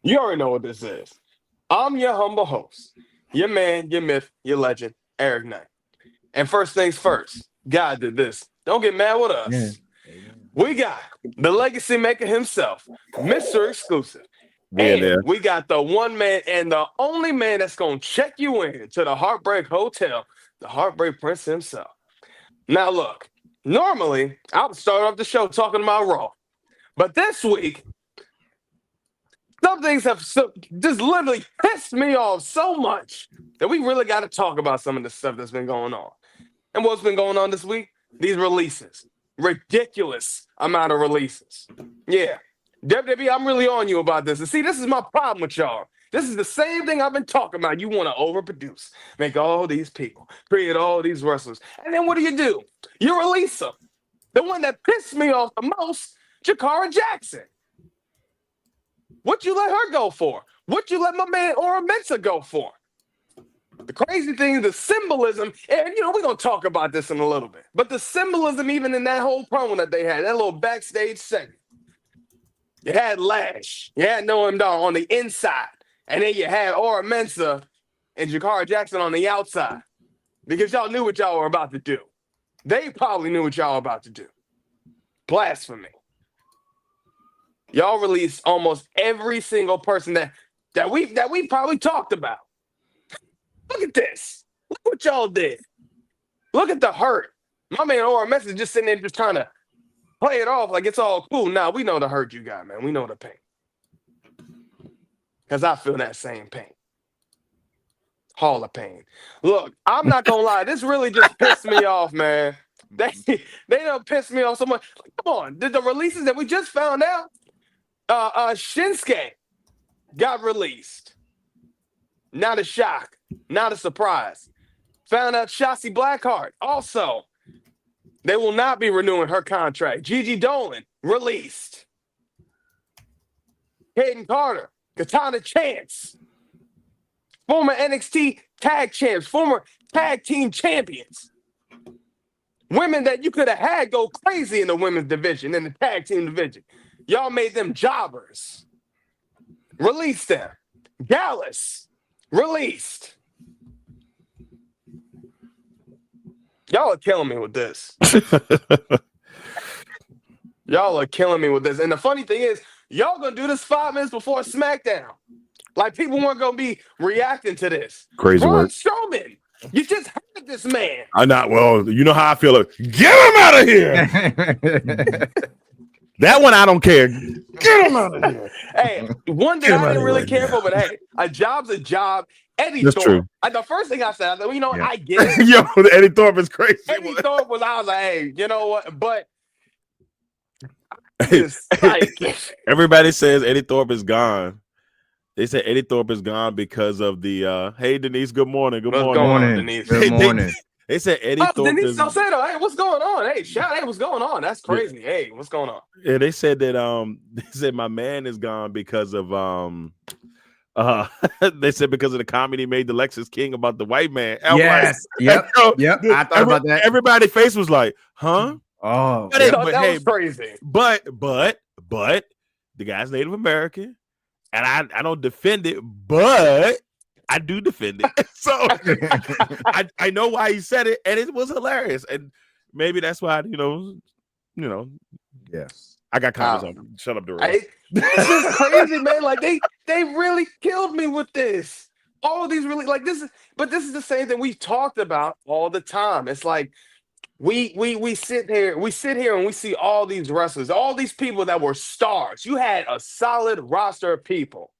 You already know what this is. I'm your humble host, your man, your myth, your legend, Eric Knight. And first things first, God did this. Don't get mad with Yeah. us. We got the legacy maker himself, Mr. Exclusive. We in And there. we got the one man and the only man that's going to check you in to the Heartbreak Hotel, the Heartbreak Prince himself. Now, look, normally I would start off the show talking about Raw. But this week, some things have just literally pissed me off so much that we really got to talk about some of the stuff that's been going on. And what's been going on this week? These releases. Ridiculous amount of releases. Yeah. WWE, I'm really on you about this. And see, this is my problem with y'all. This is the same thing I've been talking about. You want to overproduce, make all these people, create all these wrestlers. And then what do? You release them. The one that pissed me off the most, Jakara Jackson. What you let her go for? What you let my man Aura Mensa go for? The crazy thing, the symbolism, and we're going to talk about this in a little bit, but the symbolism even in that whole promo that they had, that little backstage segment. You had Lash, you had Noam Dar on the inside, and then you had Aura Mensa and Jakara Jackson on the outside because y'all knew what y'all were about to do. They probably knew what y'all were about to do. Blasphemy. Y'all released almost every single person that we probably talked about. Look at this. Look what y'all did. Look at the hurt. My man Aura Mensa just sitting there just trying to play it off like it's all cool. Nah, we know the hurt you got, man. We know the pain. Because I feel that same pain. Hall of pain. Look, I'm not going to lie. This really just pissed me off, man. They don't piss me off so much. Come on. Did the releases that we just found out? Shinsuke got released. Not a shock. Not a surprise. Found out Shotzi Blackheart also. They will not be renewing her contract. Gigi Dolan released. Hayden Carter, Katana Chance, former NXT tag champs, former tag team champions. Women that you could have had go crazy in the women's division, in the tag team division. Y'all made them jobbers. Released them. Gallus released. Y'all are killing me with this. Y'all are killing me with this. And the funny thing is, y'all gonna do this 5 minutes before SmackDown. Like people weren't gonna be reacting to this. Crazy Braun work. Strowman, you just heard this man. I'm not. Well, you know how I feel. Get him out of here. That one I don't care. Get him out of here. Hey, one that I didn't really care for, but hey, a job's a job. Eddie That's Thorpe. true. The first thing I said, I thought, Yeah. I get it. Yo, Eddie Thorpe is crazy. Eddie Thorpe was, I was like, hey, you know what? But Everybody says Eddie Thorpe is gone. They say Eddie Thorpe is gone because of the hey Denise, good morning. Good What's morning. going on, Morning. Denise? Good morning. They said Eddie Thorpe Denise is Salcedo, hey, what's going on? Hey, hey, what's going on? That's crazy. Hey, what's going on? yeah, they said that they said my man is gone because of they said because of the comment he made to Lexus King about the white man. I'm Yes. like, Yep. I thought about that. Everybody's face was like, huh? Oh, But I it- thought but that hey, was crazy. But the guy's Native American, and I don't defend it, but I do defend it. So I know why he said it, and it was hilarious, and maybe that's why yes. I got comments on. Shut up, Durrell. This is crazy, man. Like they really killed me with this. All of these really like this is, but this is the same thing we've talked about all the time. It's like we sit here and we see all these wrestlers, all these people that were stars. You had a solid roster of people.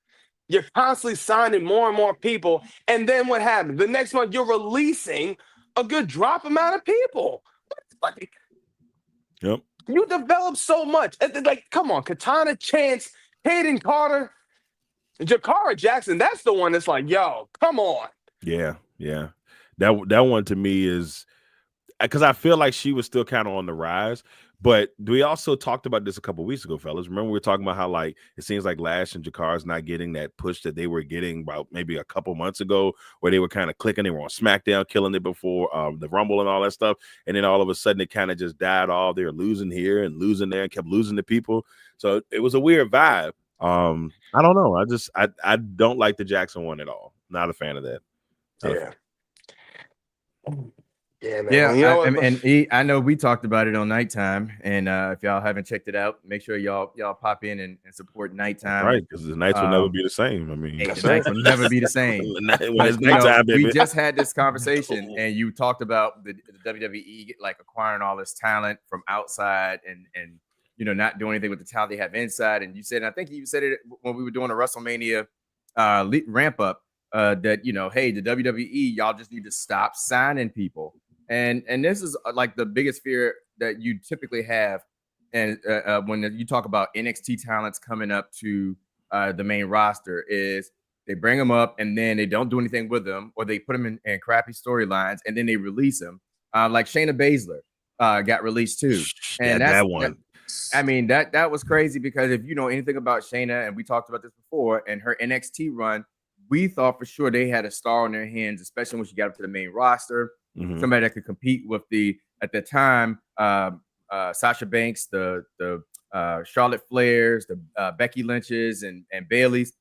You're constantly signing more and more people, and then what happens? The next month you're releasing a good drop amount of people. Like, Yep. you develop so much. Like, come on, Katana Chance, Hayden Carter, Jakara Jackson. That's the one that's like, yo, come on. Yeah. That one to me is because I feel like she was still kind of on the rise. But we also talked about this a couple weeks ago, fellas. Remember we were talking about how like it seems like Lash and Jakara's not getting that push that they were getting about maybe a couple months ago, where they were kind of clicking. They were on SmackDown, killing it before the Rumble and all that stuff, and then all of a sudden it kind of just died off. They were losing here and losing there, and kept losing to people. So it was a weird vibe. I don't know. I don't like the Jackson one at all. Not a fan of that. Yeah. Yeah, man. Yeah, You know what? I know we talked about it on Nighttime, and if y'all haven't checked it out, make sure y'all pop in and support Nighttime. Right, because the nights will never be the same. I mean, the nights will never be the same. When it's nighttime, baby. We just had this conversation, and you talked about the WWE like acquiring all this talent from outside, and not doing anything with the talent they have inside. And you said, and I think you said it when we were doing a WrestleMania ramp up, that hey, the WWE, y'all just need to stop signing people. And this is like the biggest fear that you typically have, and when you talk about NXT talents coming up to the main roster, is they bring them up and then they don't do anything with them, or they put them in crappy storylines and then they release them. Like Shayna Baszler got released too, and that one. I mean that was crazy, because if you know anything about Shayna, and we talked about this before, and her NXT run, we thought for sure they had a star on their hands, especially when she got up to the main roster. Mm-hmm. Somebody that could compete with at the time, Sasha Banks, the Charlotte Flairs, the Becky Lynch's, and Bailey's,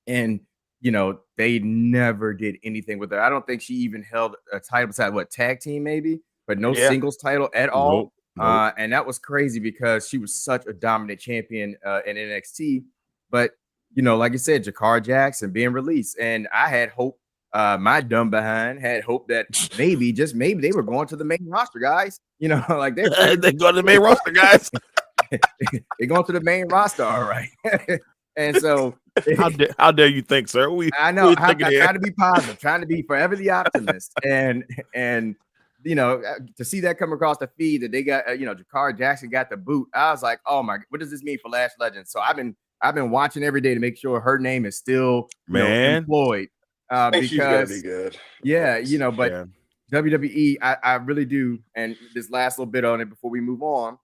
and they never did anything with her. I don't think she even held a title beside tag team maybe, but no singles title at all. Nope. And that was crazy because she was such a dominant champion in NXT. But like you said, Jakar Jackson being released, and I had hope. My dumb behind had hope that maybe, just maybe, they were going to the main roster, guys. Like they're going to the main roster, guys. They're going to the main roster, all right. And so, how dare you think, sir? I know. I'm trying to be positive, trying to be forever the optimist, and to see that come across the feed that they got, Jakar Jackson got the boot. I was like, oh my, what does this mean for Lash Legends? So I've been watching every day to make sure her name is still employed. Because she's gonna be good. Yeah, but WWE, I really do, and this last little bit on it before we move on,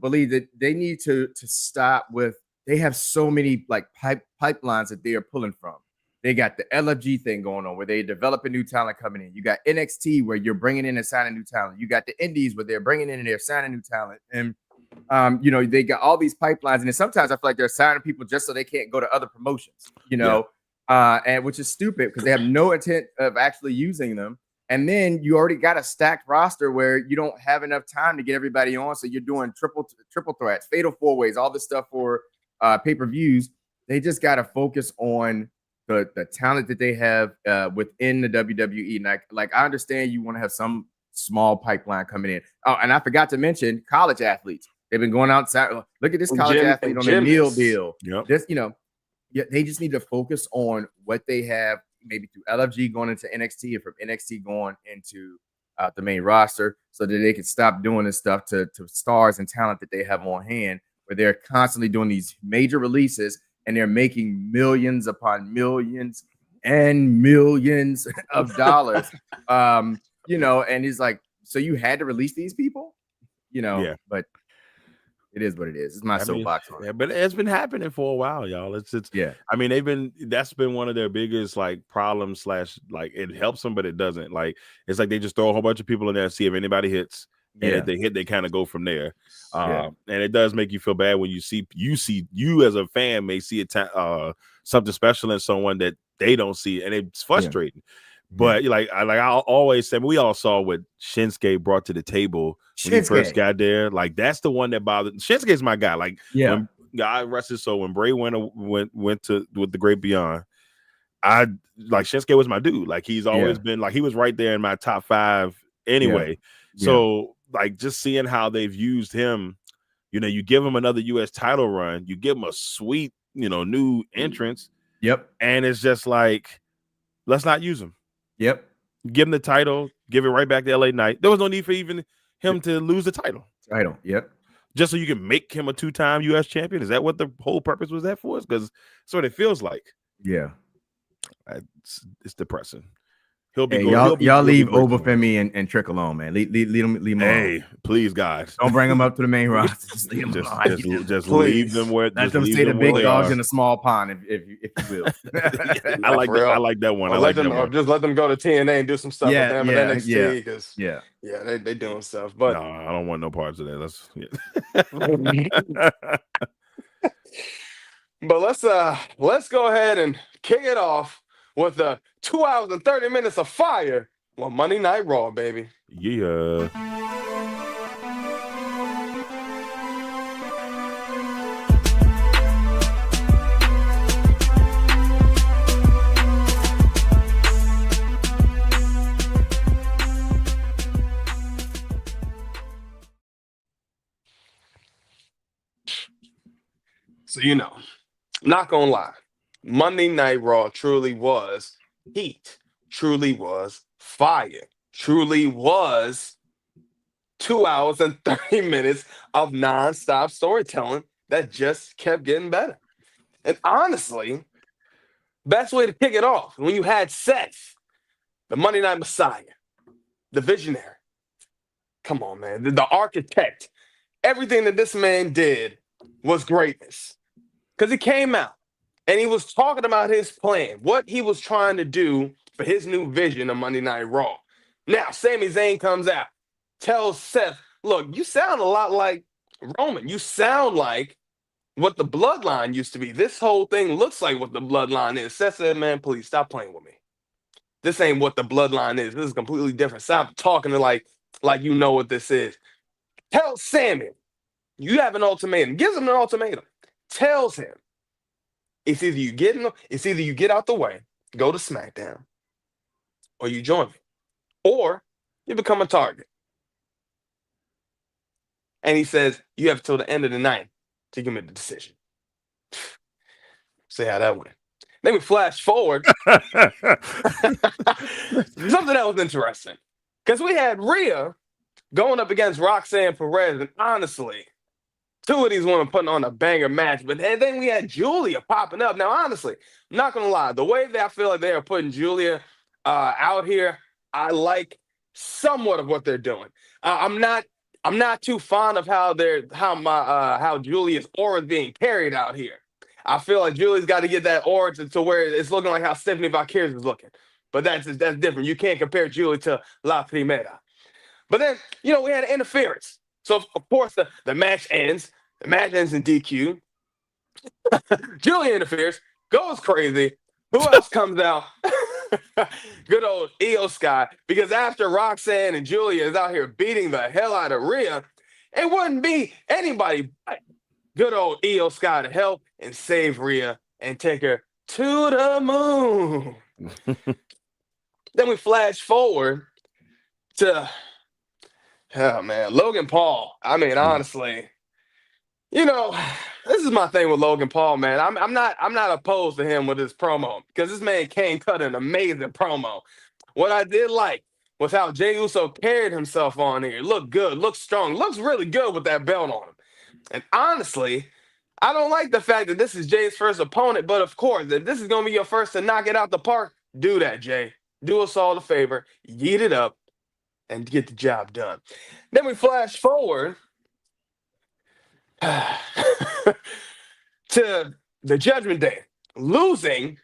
believe that they need to stop with. They have so many like pipelines that they are pulling from. They got the LFG thing going on where they develop a new talent coming in. You got NXT where you're bringing in and signing new talent. You got the Indies where they're bringing in and they're signing new talent, and they got all these pipelines, and then sometimes I feel like they're signing people just so they can't go to other promotions. And which is stupid because they have no intent of actually using them. And then you already got a stacked roster where you don't have enough time to get everybody on. So you're doing triple threats, fatal four ways, all this stuff for pay-per-views. They just got to focus on the talent that they have within the WWE. And like I understand you want to have some small pipeline coming in. Oh, and I forgot to mention college athletes. They've been going outside. Look at this college athlete on the Neil deal. Yep. This, they just need to focus on what they have, maybe through LFG going into NXT, and from NXT going into the main roster, so that they can stop doing this stuff to stars and talent that they have on hand, where they're constantly doing these major releases and they're making millions upon millions and millions of dollars. And he's like, so you had to release these people, but it is what it is. It's my soapbox. Yeah, but it's been happening for a while, y'all. It's yeah. I mean, that's been one of their biggest like problems / like it helps them, but it doesn't. Like it's like they just throw a whole bunch of people in there and see if anybody hits. And if they hit, they kind of go from there. And it does make you feel bad when you as a fan may see something special in someone that they don't see, and it's frustrating. But like I always say, we all saw what Shinsuke brought to the table when he first got there. Like that's the one that bothered. Shinsuke's my guy. Like when God rest his soul, when Bray went to with the Great Beyond, I like Shinsuke was my dude. Like he's always been like he was right there in my top 5 anyway. So like just seeing how they've used him, you give him another U.S. title run, you give him a sweet, new entrance. Yep. And it's just like, let's not use him. Yep. Give him the title, give it right back to LA Knight. There was no need for even him to lose the title. Yep. Just so you can make him a 2-time U.S. champion. Is that what the whole purpose was that for? Because that's what it feels like. Yeah. It's depressing. He'll be y'all leave Obafemi and Trick alone, man. Leave them alone. Please, guys. Don't bring them up to the main roster. Just leave them alone. Just leave them where. Let them say the big dogs in a small pond, if you will. I like that one. Just let them go to TNA and do some stuff with them at NXT. Because they doing stuff. But no, I don't want no parts of that. But let's go ahead and kick it off with the 2 hours and 30 minutes of fire on Monday Night Raw, baby. Yeah. So I'm not gonna lie, Monday Night Raw truly was heat, truly was fire, truly was 2 hours and 30 minutes of nonstop storytelling that just kept getting better. And honestly, best way to kick it off when you had Seth, the Monday Night Messiah, the visionary. Come on, man, the architect. Everything that this man did was greatness because he came out and he was talking about his plan, what he was trying to do for his new vision of Monday Night Raw. Now, Sami Zayn comes out, tells Seth, look, you sound a lot like Roman. You sound like what the bloodline used to be. This whole thing looks like what the bloodline is. Seth said, man, please stop playing with me. This ain't what the bloodline is. This is completely different. Stop talking to like you know what this is. Tell Sami, you have an ultimatum. Gives him an ultimatum. Tells him, it's either you get out the way, go to SmackDown, or you join me, or you become a target. And he says, you have till the end of the night to give me the decision. See how that went. Then we flash forward. Something that was interesting. Because we had Rhea going up against Roxanne Perez, and honestly, two of these women putting on a banger match. But then we had Julia popping up. Now, honestly, I'm not going to lie. The way that I feel like they are putting Julia out here, I like somewhat of what they're doing. I'm not too fond of how Julia's aura is being carried out here. I feel like Julia's got to get that aura to where it's looking like how Stephanie Valkyrie is looking. But that's different. You can't compare Julia to La Primera. But then, we had an interference. So, of course, the match ends. The match ends in DQ. Julia interferes, goes crazy. Who else comes out? Good old Io Sky. Because after Roxanne and Julia is out here beating the hell out of Rhea, it wouldn't be anybody but good old Io Sky to help and save Rhea and take her to the moon. Then we flash forward to, oh man, Logan Paul. I mean, honestly, this is my thing with Logan Paul, man. I'm not opposed to him with his promo because this man can cut an amazing promo. What I did like was how Jey Uso carried himself on here. Looked good, looked strong, looks really good with that belt on him. And honestly, I don't like the fact that this is Jay's first opponent, but of course, if this is going to be your first to knock it out the park, do that, Jay. Do us all a favor, yeet it up, and get the job done. Then we flash forward to the Judgment Day, losing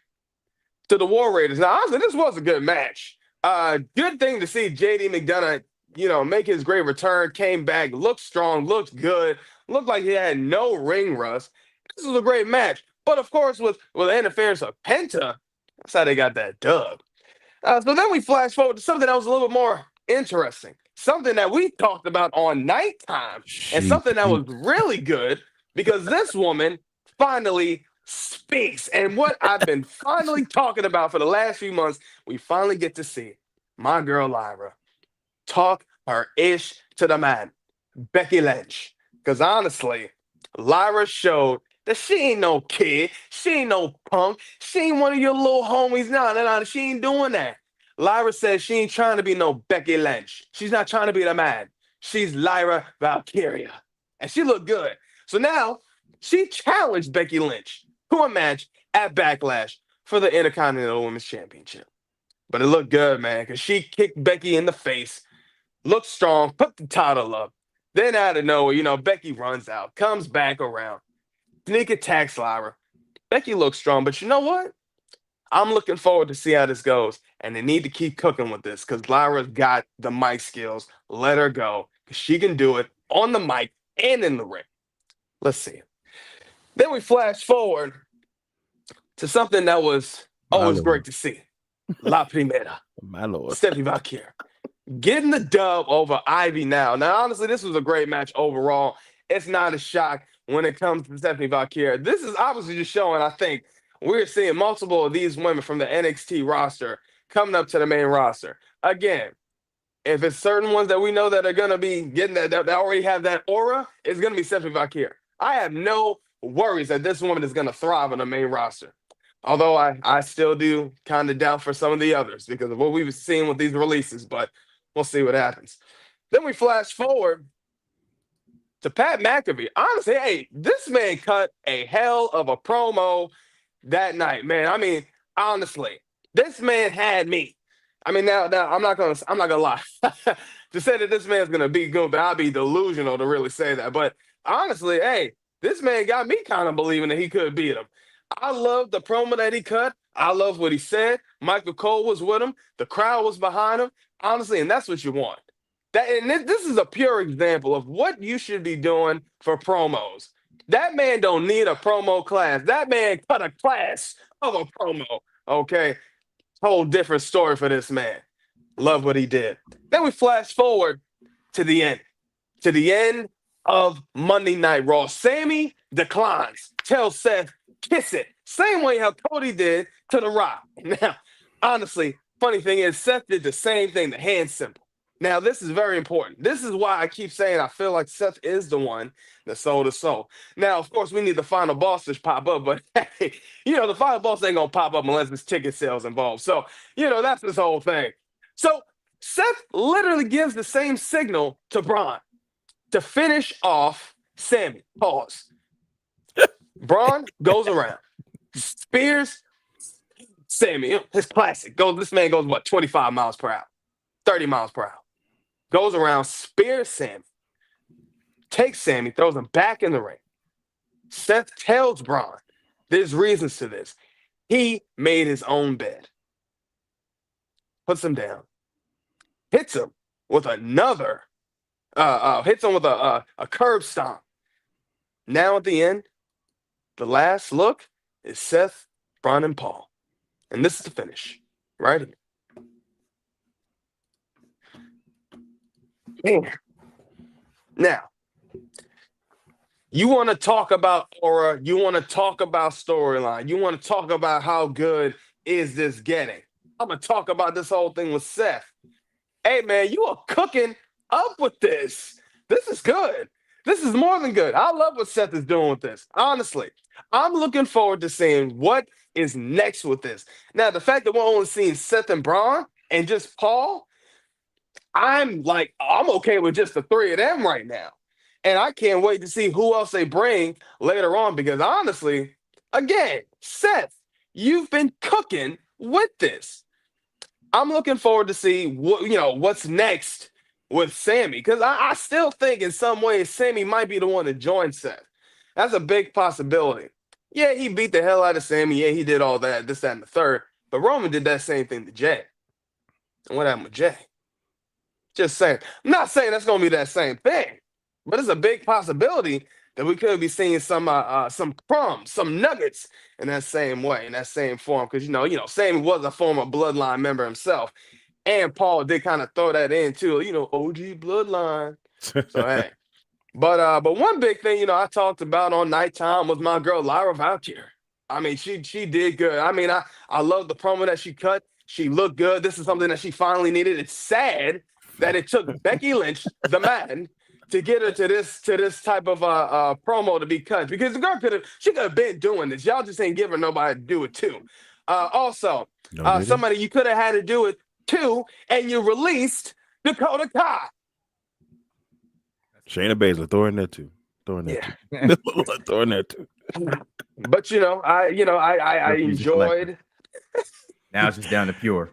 to the War Raiders. Now, honestly, this was a good match. Good thing to see JD McDonough, make his great return, came back, looked strong, looked good, looked like he had no ring rust. This was a great match. But, of course, with the interference of Penta, that's how they got that dub. So then we flash forward to something that was a little bit more interesting, something that we talked about on Nighttime, and something that was really good because this woman finally speaks. And what I've been finally talking about for the last few months, we finally get to see my girl Lyra talk her ish to the man, Becky Lynch. Because honestly, Lyra showed that she ain't no kid. She ain't no punk. She ain't one of your little homies. No. She ain't doing that. Lyra says she ain't trying to be no Becky Lynch. She's not trying to be the man. She's Lyra Valkyria. And she looked good. So now she challenged Becky Lynch to a match at Backlash for the Intercontinental Women's Championship. But it looked good, man, because she kicked Becky in the face, looked strong, put the title up. Then out of nowhere, Becky runs out, comes back around. Sneak attacks Lyra. Becky looks strong, but you know what? I'm looking forward to see how this goes. And they need to keep cooking with this because Lyra's got the mic skills. Let her go because she can do it on the mic and in the ring. Let's see. Then we flash forward to something that was always Lord. great to see. La Primera. My Lord. Stephanie Valkyrie getting the dub over Ivy now. Now, honestly, this was a great match overall. It's not a shock when it comes to Stephanie Valkyrie. This is obviously just showing, I think, we're seeing multiple of these women from the NXT roster coming up to the main roster. Again, if it's certain ones that we know that are going to be getting that already have that aura, it's going to be Stephanie Valkyrie. I have no worries that this woman is going to thrive on the main roster. Although I still do kind of doubt for some of the others because of what we've seen with these releases, but we'll see what happens. Then we flash forward to Pat McAfee. Honestly, hey, this man cut a hell of a promo that night, man. I mean, honestly, this man had me. I mean, now I'm not gonna lie. To say that this man's gonna be good, but I'll be delusional to really say that. But honestly, hey, this man got me kind of believing that he could beat him. I love the promo that he cut. I love what he said. Michael Cole was with him. The crowd was behind him. Honestly, and that's what you want. This is a pure example of what you should be doing for promos. That man don't need a promo class. That man cut a class of a promo. Okay, whole different story for this man. Love what he did. Then we flash forward to the end of Monday Night Raw. Sammy declines, tells Seth, kiss it. Same way how Cody did to The Rock. Now, honestly, funny thing is Seth did the same thing, the hand symbol. Now, this is very important. This is why I keep saying I feel like Seth is the one that sold his soul. Now, of course, we need the final boss to pop up, but hey, the final boss ain't going to pop up unless there's ticket sales involved. So, that's this whole thing. So, Seth literally gives the same signal to Braun to finish off Sammy. Pause. Braun goes around, spears Sammy. His classic. This man goes, 25 miles per hour, 30 miles per hour. Goes around, spears Sammy, takes Sammy, throws him back in the ring. Seth tells Braun, there's reasons to this. He made his own bed. Puts him down. Hits him with another, hits him with a curb stomp. Now at the end, the last look is Seth, Braun, and Paul. And this is the finish, right here. Man. Now, you want to talk about aura, you want to talk about storyline, you want to talk about how good is this getting. I'm going to talk about this whole thing with Seth. Hey, man, you are cooking up with this. This is good. This is more than good. I love what Seth is doing with this. Honestly, I'm looking forward to seeing what is next with this. Now, the fact that we're only seeing Seth and Braun and just Paul, I'm okay with just the three of them right now. And I can't wait to see who else they bring later on because honestly, again, Seth, you've been cooking with this. I'm looking forward to see what's next with Sammy because I still think in some ways Sammy might be the one to join Seth. That's a big possibility. Yeah, he beat the hell out of Sammy. Yeah, he did all that, this, that, and the third. But Roman did that same thing to Jay. And what happened with Jay? Just saying. I'm not saying that's going to be that same thing, but it's a big possibility that we could be seeing some crumbs, some nuggets in that same way, in that same form. Because, Sammy was a former Bloodline member himself. And Paul did kind of throw that in, too. OG Bloodline. So, hey. But one big thing, I talked about on Nighttime was my girl, Lyra Valkyrie. I mean, she did good. I mean, I love the promo that she cut. She looked good. This is something that she finally needed. It's sad that it took Becky Lynch, the man, to get her to this type of promo to be cut because the girl could have been doing this. Y'all just ain't giving nobody to do it too. Also, somebody you could have had to do it too, and you released Dakota Kai. Shayna Baszler throwing that too. Throwing that too. But I enjoyed. Now it's just down to pure.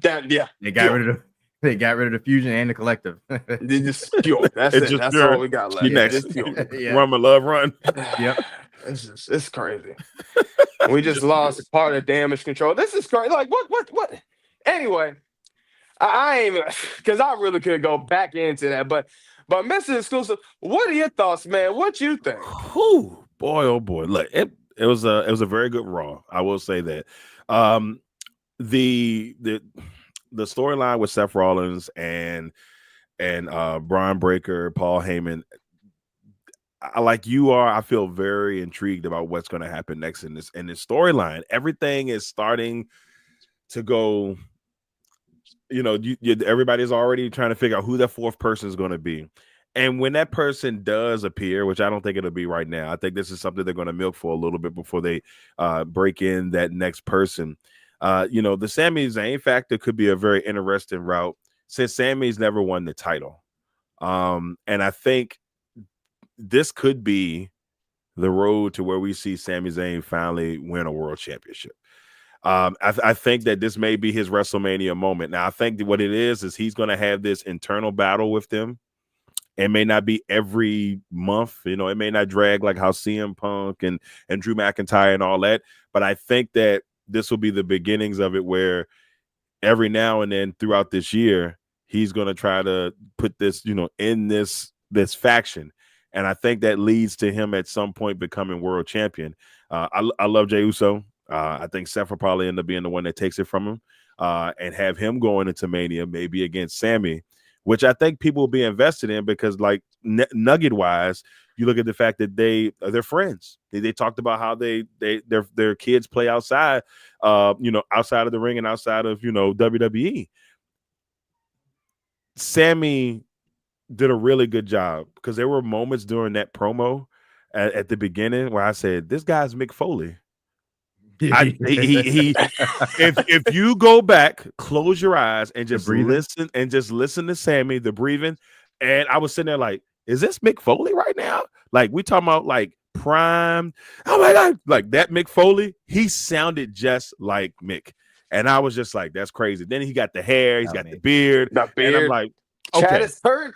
Yeah. They got rid of the fusion and the collective. They just pure. That's it. That's pure. All we got left. Next. Pure. Run my love run. Yep. It's crazy. We just lost part of damage control. This is crazy. Like what? Anyway, I ain't because I really could go back into that, but Mr. Xclusive, what are your thoughts, man? What you think? Boy, oh boy. Look, It was a very good Raw. I will say that. Um, the storyline with Seth Rollins and Braun Breaker, Paul Heyman. Like you are, I feel very intrigued about what's going to happen next in this storyline. Everything is starting to go. Everybody's already trying to figure out who that fourth person is going to be. And when that person does appear, which I don't think it'll be right now, I think this is something they're going to milk for a little bit before they break in that next person. The Sami Zayn factor could be a very interesting route since Sami's never won the title. And I think this could be the road to where we see Sami Zayn finally win a world championship. I think that this may be his WrestleMania moment. Now, I think that what it is he's going to have this internal battle with them. It may not be every month, it may not drag like how CM Punk and Drew McIntyre and all that. But I think that this will be the beginnings of it, where every now and then throughout this year, he's going to try to put this, in this faction. And I think that leads to him at some point becoming world champion. I love Jey Uso. I think Seth will probably end up being the one that takes it from him and have him going into Mania, maybe against Sami, which I think people will be invested in because, like, nugget-wise, you look at the fact that they're friends. They talked about how their kids play outside, outside of the ring and outside of, WWE. Sami did a really good job because there were moments during that promo at the beginning where I said, "This guy's Mick Foley." If you go back, close your eyes and just listen to Sami, the breathing. And I was sitting there like, is this Mick Foley right now? Like, we talking about like prime. Oh my God. Like that Mick Foley, he sounded just like Mick. And I was just like, that's crazy. Then he got the hair, he's got the beard. And I'm like, okay. Chad is hurt.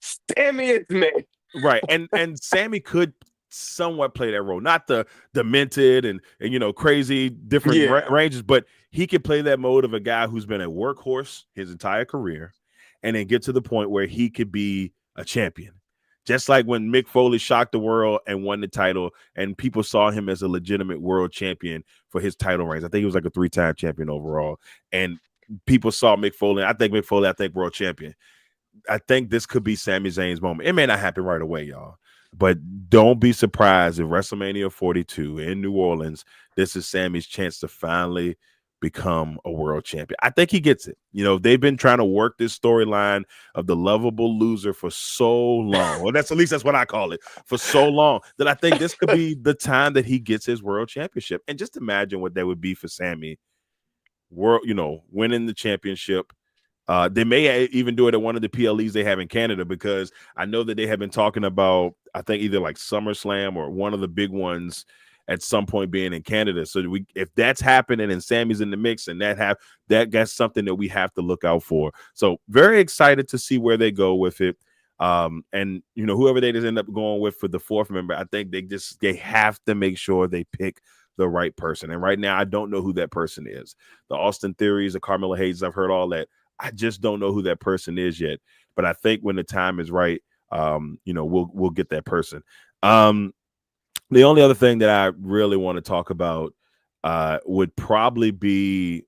Sami is Mick. Right. And Sami could somewhat play that role, not the demented and crazy different ranges, but he could play that mode of a guy who's been a workhorse his entire career and then get to the point where he could be a champion, just like when Mick Foley shocked the world and won the title and people saw him as a legitimate world champion for his title reigns. I think he was like a 3-time champion overall, and people saw Mick Foley. I think world champion. I think this could be Sami Zayn's moment. It may not happen right away, y'all, but don't be surprised if WrestleMania 42 in New Orleans, this is Sami's chance to finally become a world champion. I think he gets it. They've been trying to work this storyline of the lovable loser for so long. Well, at least that's what I call it, for so long, that I think this could be the time that he gets his world championship. And just imagine what that would be for Sami, winning the championship. They may even do it at one of the PLEs they have in Canada, because I know that they have been talking about, I think either like SummerSlam or one of the big ones at some point being in Canada. So if that's happening and Sami's in the mix and that's something that we have to look out for. So very excited to see where they go with it. And whoever they just end up going with for the fourth member, I think they have to make sure they pick the right person. And right now, I don't know who that person is. The Austin Theories, the Carmella Hayes, I've heard all that. I just don't know who that person is yet. But I think when the time is right, we'll get that person. The only other thing that I really want to talk about would probably be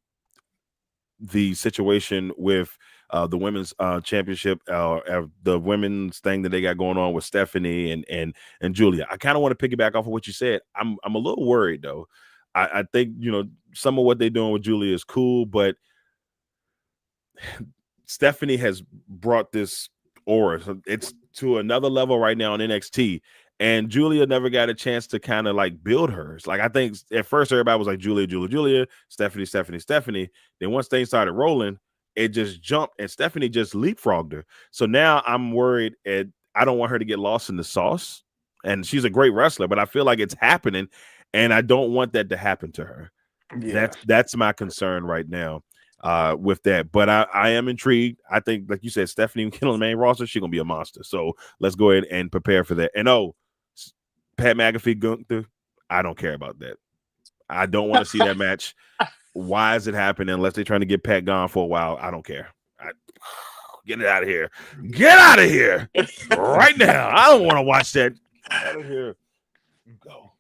the situation with the women's championship, the women's thing that they got going on with Stephanie and Julia. I kind of want to piggyback off of what you said. I'm a little worried though. I think some of what they're doing with Julia is cool, but Stephanie has brought this aura. So it's to another level right now in NXT. And Julia never got a chance to kind of like build hers. Like, I think at first everybody was like Julia, Stephanie. Then once things started rolling, it just jumped and Stephanie just leapfrogged her. So now I'm worried, and I don't want her to get lost in the sauce. And she's a great wrestler, but I feel like it's happening, and I don't want that to happen to her. Yeah. That's my concern right now with that. But I am intrigued. I think, like you said, Stephanie can on the main roster, she's gonna be a monster. So let's go ahead and prepare for that. And Pat McAfee, Gunther, I don't care about that. I don't want to see that match. Why is it happening? Unless they're trying to get Pat gone for a while, I don't care. Get it out of here. Get out of here right now. I don't want to watch that. Out of here. Go.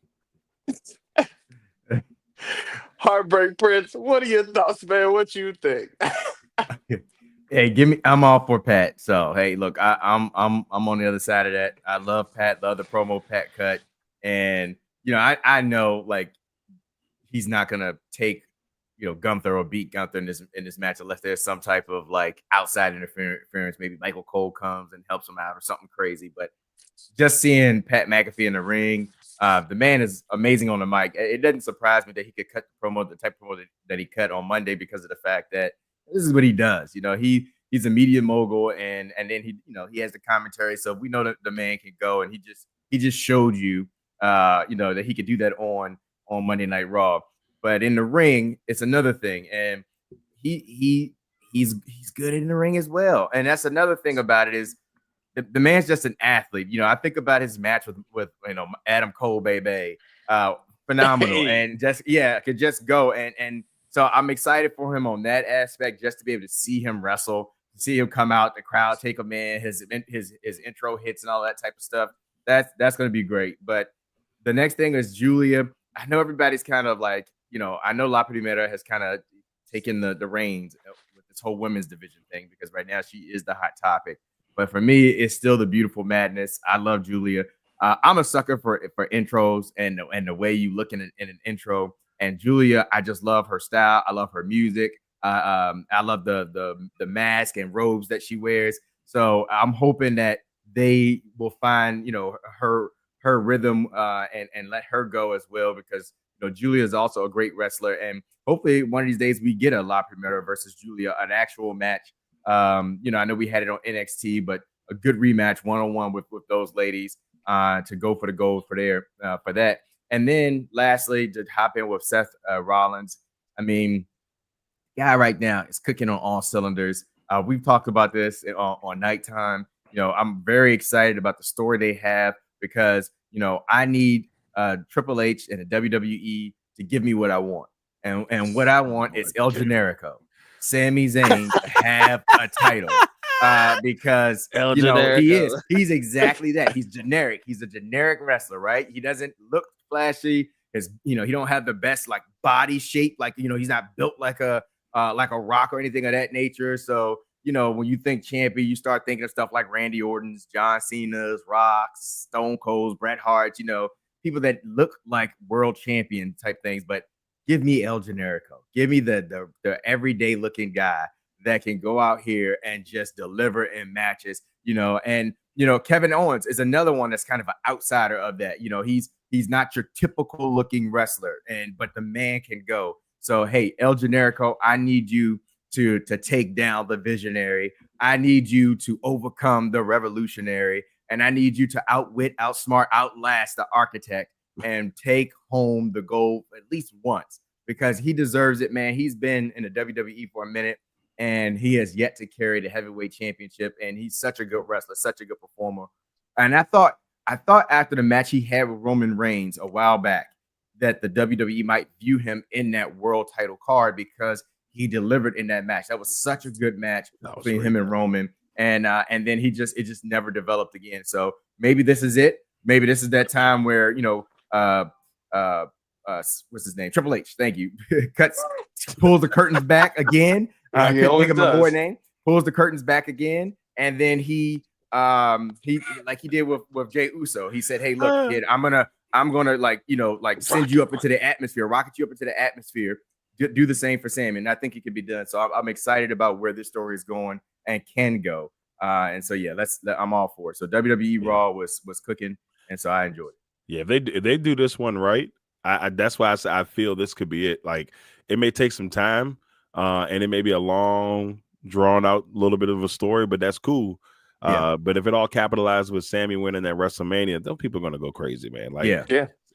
Heartbreak Prince, what are your thoughts, man? What you think? Hey, give me. I'm all for Pat. So hey, look, I'm on the other side of that. I love Pat. Love the promo Pat cut, and I know like he's not gonna take Gunther or beat Gunther in this match unless there's some type of like outside interference. Maybe Michael Cole comes and helps him out or something crazy. But just seeing Pat McAfee in the ring, the man is amazing on the mic. It doesn't surprise me that he could cut the promo, the type of promo that he cut on Monday, because of the fact that this is what he does. He's a media mogul, and then he has the commentary. So we know that the man can go, and he just showed you, that he could do that on Monday Night Raw. But in the ring, it's another thing, and he's good in the ring as well. And that's another thing about it is the man's just an athlete. I think about his match with Adam Cole, baby, phenomenal, and could just go and. So I'm excited for him on that aspect, just to be able to see him wrestle, see him come out, the crowd take him in, his intro hits and all that type of stuff. That's going to be great. But the next thing is Julia. I know everybody's kind of like, I know La Primera has kind of taken the reins with this whole women's division thing, because right now she is the hot topic. But for me, it's still the beautiful madness. I love Julia. I'm a sucker for intros and the way you look in an intro. And Julia, I just love her style. I love her music. I love the mask and robes that she wears. So I'm hoping that they will find, her rhythm and let her go as well, because Julia is also a great wrestler. And hopefully one of these days we get a La Primera versus Julia, an actual match. I know we had it on NXT, but a good rematch one-on-one with those ladies to go for the gold for that. And then lastly, to hop in with Seth Rollins. I mean, guy right now is cooking on all cylinders. We've talked about this on Nighttime. I'm very excited about the story they have, because, I need Triple H and the WWE to give me what I want. And what I want is El Generico, Sami Zayn, to have a title. Because he's exactly that. He's generic. He's a generic wrestler, right? He doesn't look flashy. He don't have the best like body shape. Like, he's not built like a Rock or anything of that nature. So, when you think champion, you start thinking of stuff like Randy Orton's, John Cena's, Rock's, Stone Cold's, Bret Hart's, people that look like world champion type things. But give me El Generico. Give me the everyday looking guy that can go out here and just deliver in matches, and Kevin Owens is another one that's kind of an outsider of that. He's not your typical looking wrestler, but the man can go. So hey, El Generico, I need you to take down the visionary. I need you to overcome the revolutionary, and I need you to outwit, outsmart, outlast the architect and take home the gold at least once, because he deserves it, man. He's been in the WWE for a minute, and he has yet to carry the heavyweight championship. And he's such a good wrestler, such a good performer. And I thought after the match he had with Roman Reigns a while back that the WWE might view him in that world title card, because he delivered in that match. That was such a good match between him and Roman. And then it just never developed again. So maybe this is it. Maybe this is that time where, what's his name? Triple H. Thank you. Pulls the curtains back again. I can't think of my boy name. Pulls the curtains back again, and then he like he did with Jey Uso. He said, "Hey, look, kid, I'm gonna send you up into the atmosphere, rocket you up into the atmosphere. Do the same for Sam." And I think it can be done. So I'm excited about where this story is going and can go. And so yeah, I'm all for it. So WWE Raw was cooking, and so I enjoyed it. Yeah, if they do this one right, that's why I feel this could be it. Like, it may take some time, and it may be a long, drawn out little bit of a story, but that's cool. But if it all capitalized with Sammy winning at WrestleMania, those people are gonna go crazy, man. Like,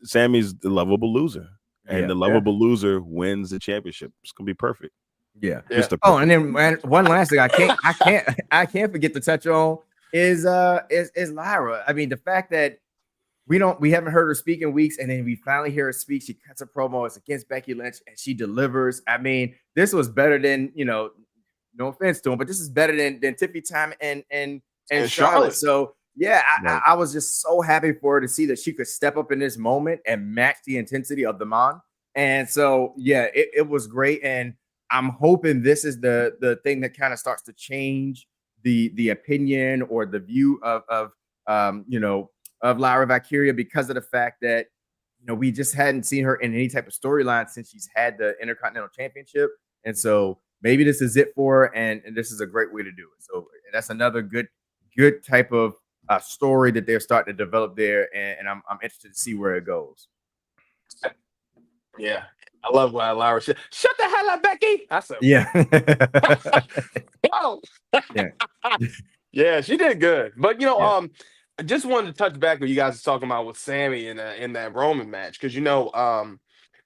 Sammy's the lovable loser, and the lovable loser wins the championship. It's gonna be perfect. Yeah. And then one last thing I can't forget to touch on is Lyra. I mean, the fact that we haven't heard her speak in weeks, and then we finally hear her speak. She cuts a promo. It's against Becky Lynch, and she delivers. I mean, this was better than, no offense to him, but this is better than Tiffy Time and Charlotte. So, Yeah, Like, I was just so happy for her to see that she could step up in this moment and match the intensity of the Mon. And so, yeah, it was great. And I'm hoping this is the thing that kind of starts to change the opinion or the view of Lyra Valkyria, because of the fact that we just hadn't seen her in any type of storyline since she's had the Intercontinental Championship. And so maybe this is it for her, and this is a great way to do it. So that's another good type of story that they're starting to develop there, and I'm interested to see where it goes. Yeah, I love why Lyra said, "Shut the hell up, Becky." I said, Yeah. "Whoa." Yeah. Yeah, she did good. But Yeah. I just wanted to touch back what you guys were talking about with Sammy in that Roman match, because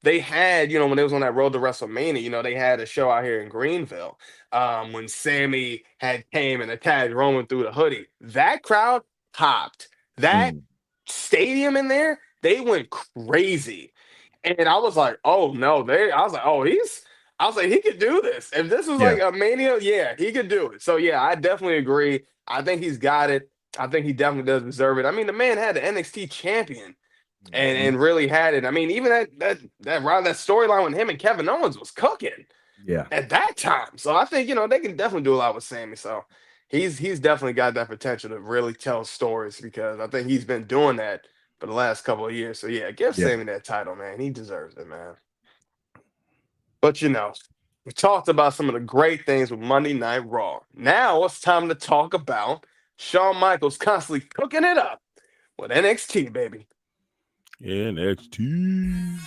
they had, when they was on that road to WrestleMania, they had a show out here in Greenville when Sammy had came and attacked Roman through the hoodie. That crowd popped. That stadium in there, they went crazy. And I was like, oh no, I was like, he could do this. If this was like a Mania, yeah, he could do it. So yeah, I definitely agree. I think he's got it. I think he definitely does deserve it. I mean, the man had the NXT champion and really had it. I mean, even that storyline with him and Kevin Owens was cooking at that time. So I think, they can definitely do a lot with Sammy. So he's definitely got that potential to really tell stories, because I think he's been doing that for the last couple of years. So yeah, give Sammy that title, man. He deserves it, man. But we talked about some of the great things with Monday Night Raw. Now it's time to talk about Shawn Michaels constantly cooking it up with NXT, baby. NXT.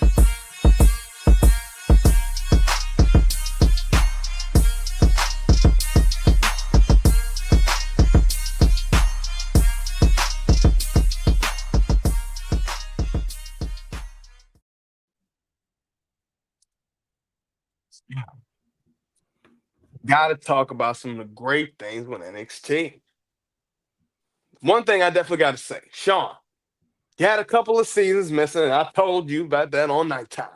Got to talk about some of the great things with NXT. One thing I definitely got to say, Shawn, you had a couple of seasons missing, and I told you about that on Nighttime.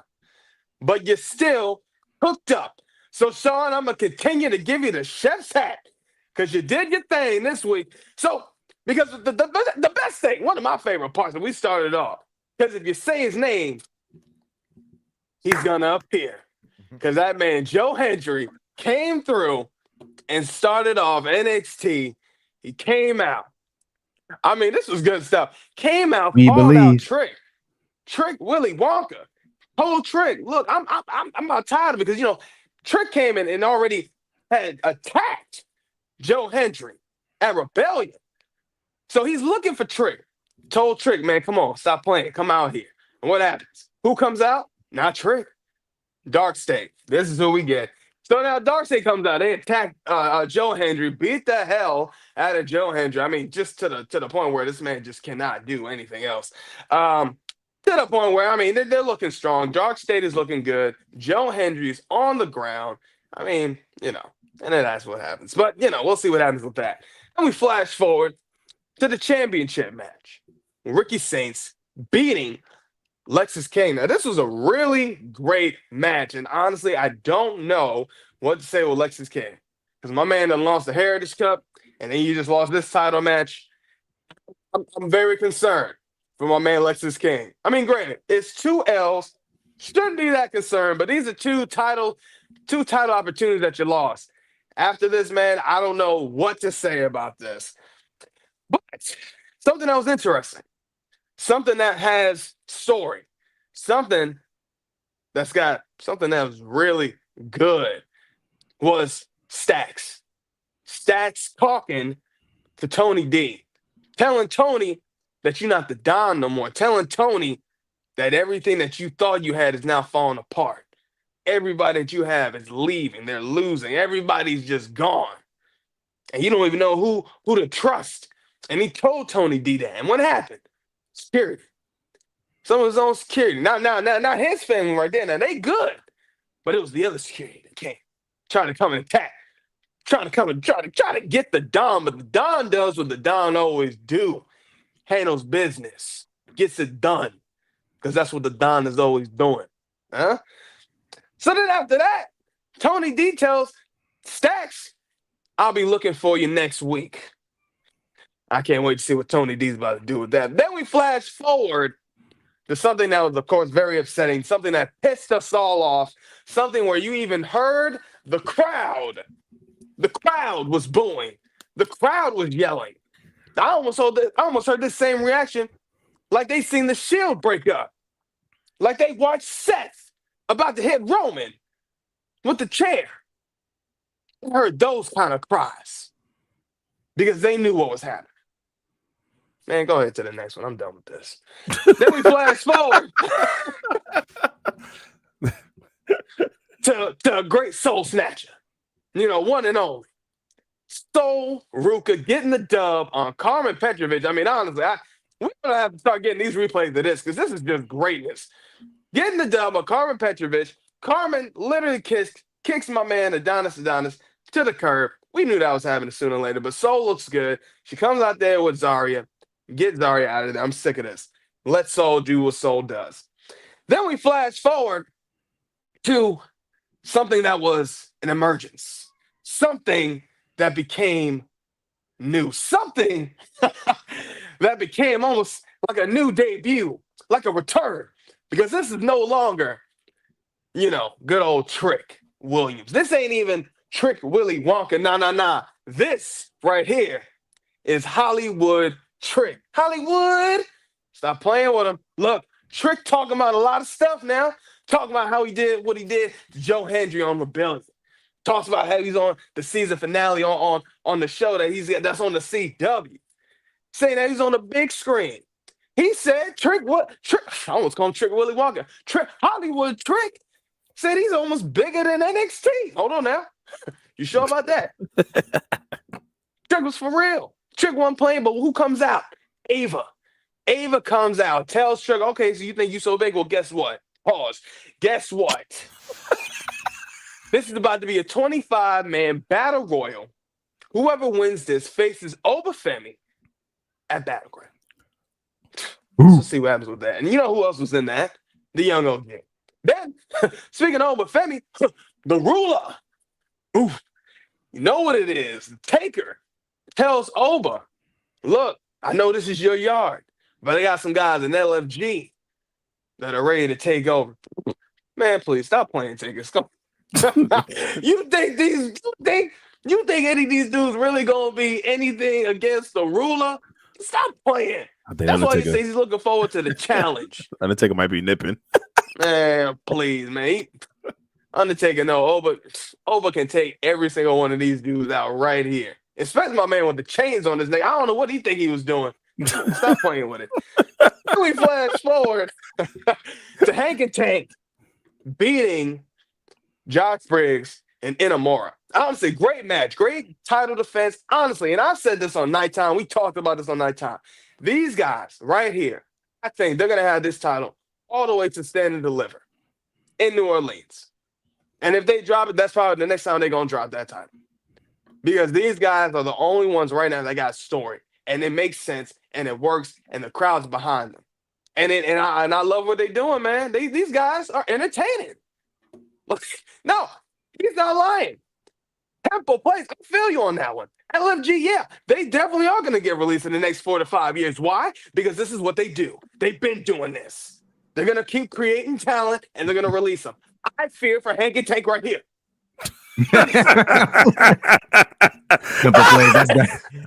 But you're still hooked up. So, Shawn, I'm going to continue to give you the chef's hat, because you did your thing this week. So, because the best thing, one of my favorite parts, and we started off, because if you say his name, he's going to appear. Because that man, Joe Hendry, came through and started off NXT. He came out. I mean, this was good stuff. Came out, called out Trick Willie Wonka. Told Trick, look, I'm not tired of it, because Trick came in and already had attacked Joe Hendry at Rebellion. So he's looking for Trick. Told Trick, man, come on, stop playing, come out here. And what happens? Who comes out? Not Trick. Dark State. This is who we get. So now Dark State comes out. They attack Joe Hendry, beat the hell out of Joe Hendry. I mean, just to the point where this man just cannot do anything else. To the point where, I mean, they're looking strong. Dark State is looking good. Joe Hendry's on the ground. I mean, and then that's what happens. But, we'll see what happens with that. And we flash forward to the championship match. Ricky Saints beating Lexis King. Now, this was a really great match, and honestly, I don't know what to say with Lexis King, because my man done lost the Heritage Cup, and then you just lost this title match. I'm very concerned for my man Lexis King. I mean, granted, it's 2 L's. Shouldn't be that concerned, but these are two title opportunities that you lost. After this, man, I don't know what to say about this. But something that was interesting. Something that has story. Something that was really good was Stacks. Stacks talking to Tony D. Telling Tony that you're not the Don no more. Telling Tony that everything that you thought you had is now falling apart. Everybody that you have is leaving. They're losing. Everybody's just gone. And you don't even know who to trust. And he told Tony D that. And what happened? Security. Some of his own security. Now his family right there. Now they good. But it was the other security that came. Trying to come and attack. Trying to get the Don. But the Don does what the Don always do. Handles business. Gets it done. Because that's what the Don is always doing. Huh? So then after that, Tony D tells Stacks, I'll be looking for you next week. I can't wait to see what Tony D's about to do with that. Then we flash forward to something that was, of course, very upsetting, something that pissed us all off, something where you even heard the crowd. The crowd was booing. The crowd was yelling. I almost heard this same reaction like they seen the Shield break up. Like they watched Seth about to hit Roman with the chair. I heard those kind of cries because they knew what was happening. Man, go ahead to the next one. I'm done with this. Then we flash forward to a great soul snatcher. One and only. Soul Ruka getting the dub on Carmen Petrovic. I mean, honestly, we're going to have to start getting these replays of this because this is just greatness. Getting the dub on Carmen Petrovic. Carmen literally kicks my man Adonis to the curb. We knew that was happening sooner or later, but Soul looks good. She comes out there with Zarya. Get Zarya out of there. I'm sick of this. Let Soul do what Soul does. Then we flash forward to something that was an emergence. Something that became new. Something that became almost like a new debut, like a return. Because this is no longer, good old Trick Williams. This ain't even Trick Willy Wonka. Nah. This right here is Hollywood Trick. Hollywood, stop playing with him. Look, Trick talking about a lot of stuff now. Talking about how he did what he did to Joe Hendry on Rebellion. Talks about how he's on the season finale on the show that's on the CW. Saying that he's on the big screen. He said Trick, I almost called him Trick Willy Wonka. Hollywood Trick said he's almost bigger than NXT. Hold on now. You sure about that? Trick was for real. Trick wasn't playing, but who comes out? Ava. Ava comes out, tells Trick, okay, so you think you're so big? Well, guess what? Pause. Guess what? This is about to be a 25-man battle royal. Whoever wins this faces Obafemi at Battleground. Let's see what happens with that. And you know who else was in that? The young OG. Then, speaking of Obafemi, the ruler. Ooh, you know what it is. The Taker tells Oba, look, I know this is your yard, but I got some guys in LFG that are ready to take over. Man, please stop playing Takers. You think any of these dudes really gonna be anything against the ruler? Stop playing. That's why he says he's looking forward to the challenge. Undertaker might be nipping. Man, please, man. Undertaker, no. Oba can take every single one of these dudes out right here. Especially my man with the chains on his neck. I don't know what he think he was doing. Stop playing with it. Then we flash forward to Hank and Tank beating Josh Briggs and Inamura. Honestly, great match. Great title defense. Honestly, and I said this on Nighttime. We talked about this on Nighttime. These guys right here, I think they're going to have this title all the way to Stand and Deliver in New Orleans. And if they drop it, that's probably the next time they're going to drop that title. Because these guys are the only ones right now that got story. And it makes sense, and it works, and the crowd's behind them. And I love what they're doing, man. These guys are entertaining. Look, no, he's not lying. Temple Place, I feel you on that one. LFG, yeah, they definitely are going to get released in the next 4 to 5 years. Why? Because this is what they do. They've been doing this. They're going to keep creating talent, and they're going to release them. I fear for Hank and Tank right here. Temple Place,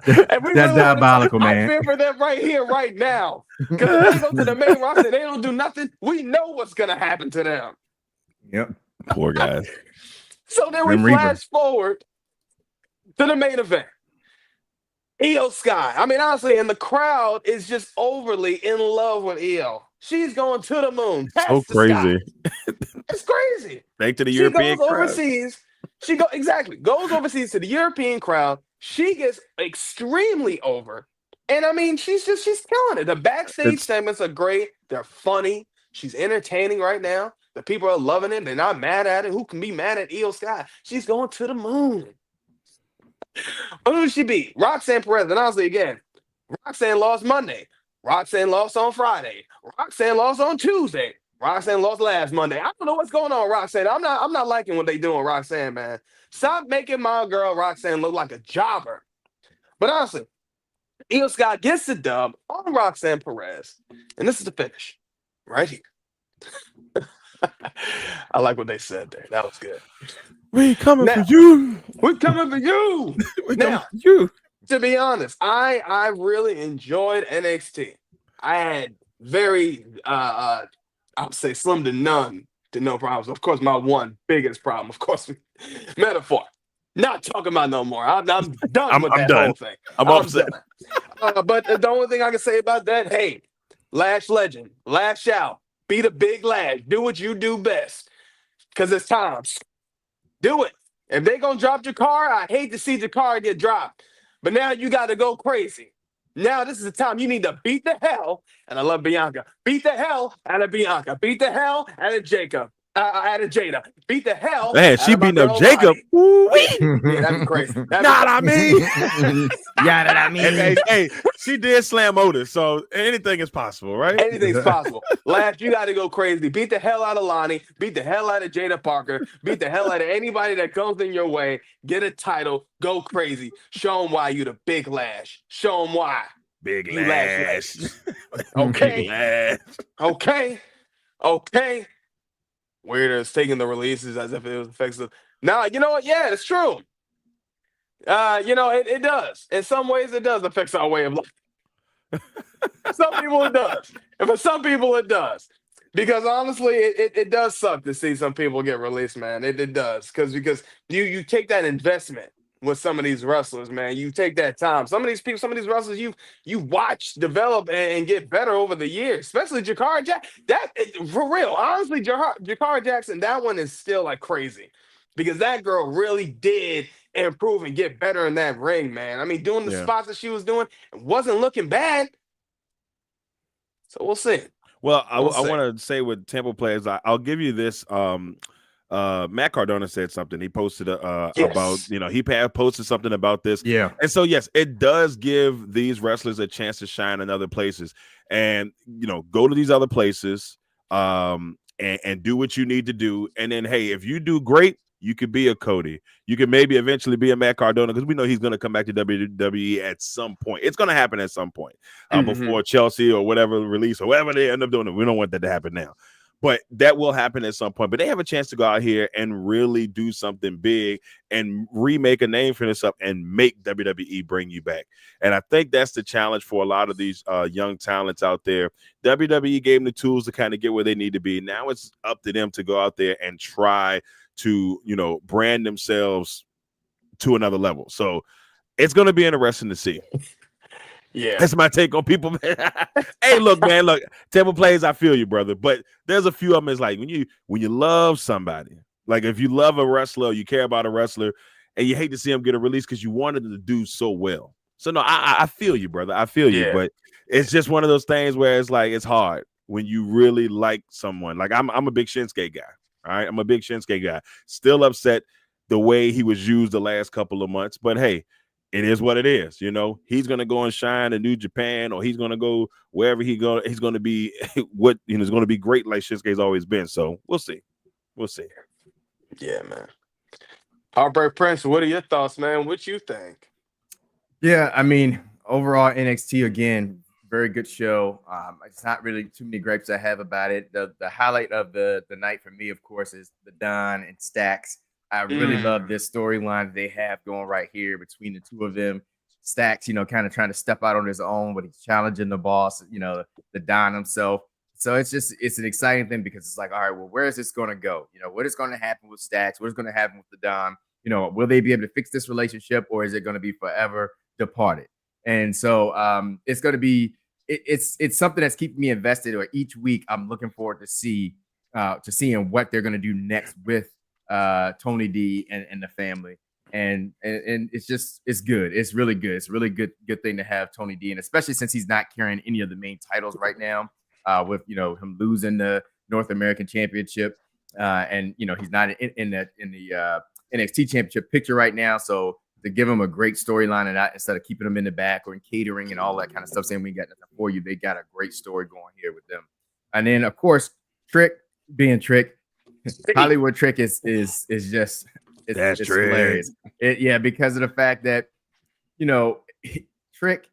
that's diabolical, man. I fear for them right here, right now. Because if they go to the main roster, they don't do nothing. We know what's going to happen to them. Yep. Poor guys. So then we flash forward to the main event. Io Sky. I mean, honestly, and the crowd is just overly in love with Io. She's going to the moon. So crazy. It's crazy. Back to the European goes crowd. Overseas. Goes overseas to the European crowd. She gets extremely over. And I mean, she's killing it. The backstage segments are great. They're funny. She's entertaining right now. The people are loving it. They're not mad at it. Who can be mad at Io Sky? She's going to the moon. Who did she beat? Roxanne Perez. And honestly, again, Roxanne lost Monday. Roxanne lost on Friday. Roxanne lost on Tuesday. Roxanne lost last Monday. I don't know what's going on with Roxanne. I'm not liking what they do on Roxanne, man. Stop making my girl Roxanne look like a jobber. But honestly, Io Sky gets the dub on Roxanne Perez. And this is the finish right here. I like what they said there. That was good. We coming Now, for you. we're coming for you. We coming Now, for you. to be honest, I really enjoyed NXT. I had very I would say slim to none to no problems. Of course, my one biggest problem, of course, metaphor. Not talking about no more. I'm done with I'm that done. whole thing. I'm upset. Done. But the only thing I can say about that, hey, Lash Legend, lash out, be the big Lash, do what you do best, because it's time. Do it. If they gonna drop Jakar, I hate to see Jakar get dropped. But now you got to go crazy. Now this is the time you need to beat the hell, and I love Bianca. Beat the hell out of Bianca. Beat the hell out of Jacob. Out of Jada. Beat the hell. Man, she out of my beating up girl Jacob. Lonnie. Yeah, that'd be crazy. Hey, she did slam Otis, so anything is possible, right? Anything's possible. Lash, you got to go crazy. Beat the hell out of Lonnie. Beat the hell out of Jada Parker. Beat the hell out of anybody that comes in your way. Get a title. Go crazy. Show them why you the big Lash. Show them why. Big You Lash. Okay. Big Lash. Okay. Weird is taking the releases as if it was effective. Now, you know what? Yeah, it's true. It does. In some ways, it does affect our way of life. Some people it does. And for some people it does. Because honestly, it does suck to see some people get released, man. It does. Because you take that investment with some of these wrestlers, man. You take that time. Some of these people, some of these wrestlers you watch develop and get better over the years, especially Jakara Jackson. For real, honestly, Jakara Jackson, that one is still like crazy because that girl really did improve and get better in that ring, man. I mean, doing the spots that she was doing wasn't looking bad. So we'll see. Well, I want to say with Temple players, I'll give you this. Matt Cardona said something. He posted about, he posted something about this. Yeah. And so, yes, it does give these wrestlers a chance to shine in other places and, go to these other places and do what you need to do. And then, hey, if you do great, you could be a Cody. You could maybe eventually be a Matt Cardona because we know he's going to come back to WWE at some point. It's going to happen at some point before Chelsea or whatever release or whatever they end up doing. We don't want that to happen now. But that will happen at some point. But they have a chance to go out here and really do something big and remake a name for themselves and make WWE bring you back. And I think that's the challenge for a lot of these young talents out there. WWE gave them the tools to kind of get where they need to be. Now it's up to them to go out there and try to, brand themselves to another level. So it's going to be interesting to see. Yeah, that's my take on people. Hey, look, man, Temple plays. I feel you, brother. But there's a few of them. It's like when you love somebody, like if you love a wrestler, you care about a wrestler, and you hate to see him get a release because you wanted to do so well. So no, I feel you, brother. I feel you. But it's just one of those things where it's like it's hard when you really like someone. Like I'm a big Shinsuke guy. All right, I'm a big Shinsuke guy. Still upset the way he was used the last couple of months, but hey. It is what it is, He's gonna go and shine in New Japan, or he's gonna go wherever he go. He's gonna be what is gonna be great, like Shinsuke's always been. So we'll see. Yeah, man. Heartbreak Prince, what are your thoughts, man? What you think? Yeah, I mean, overall NXT again, very good show. It's not really too many gripes I have about it. The highlight of the night for me, of course, is the Don and Stacks. I really love this storyline they have going right here between the two of them. Stacks, kind of trying to step out on his own, but he's challenging the boss, the Don himself. So it's an exciting thing because it's like, all right, well, where is this going to go? What is going to happen with Stacks? What is going to happen with the Don? Will they be able to fix this relationship, or is it going to be forever departed? And so it's going to be, it's something that's keeping me invested. Or each week I'm looking forward to seeing what they're going to do next with Tony D and the family, and it's good. It's really good. It's a really good thing to have Tony D, and especially since he's not carrying any of the main titles right now, with him losing the North American Championship, and he's not in the NXT Championship picture right now. So to give him a great storyline and not instead of keeping him in the back or in catering and all that kind of stuff, saying we got nothing for you, they got a great story going here with them. And then of course Trick being Trick. Hollywood Trick is just hilarious. Because of the fact that Trick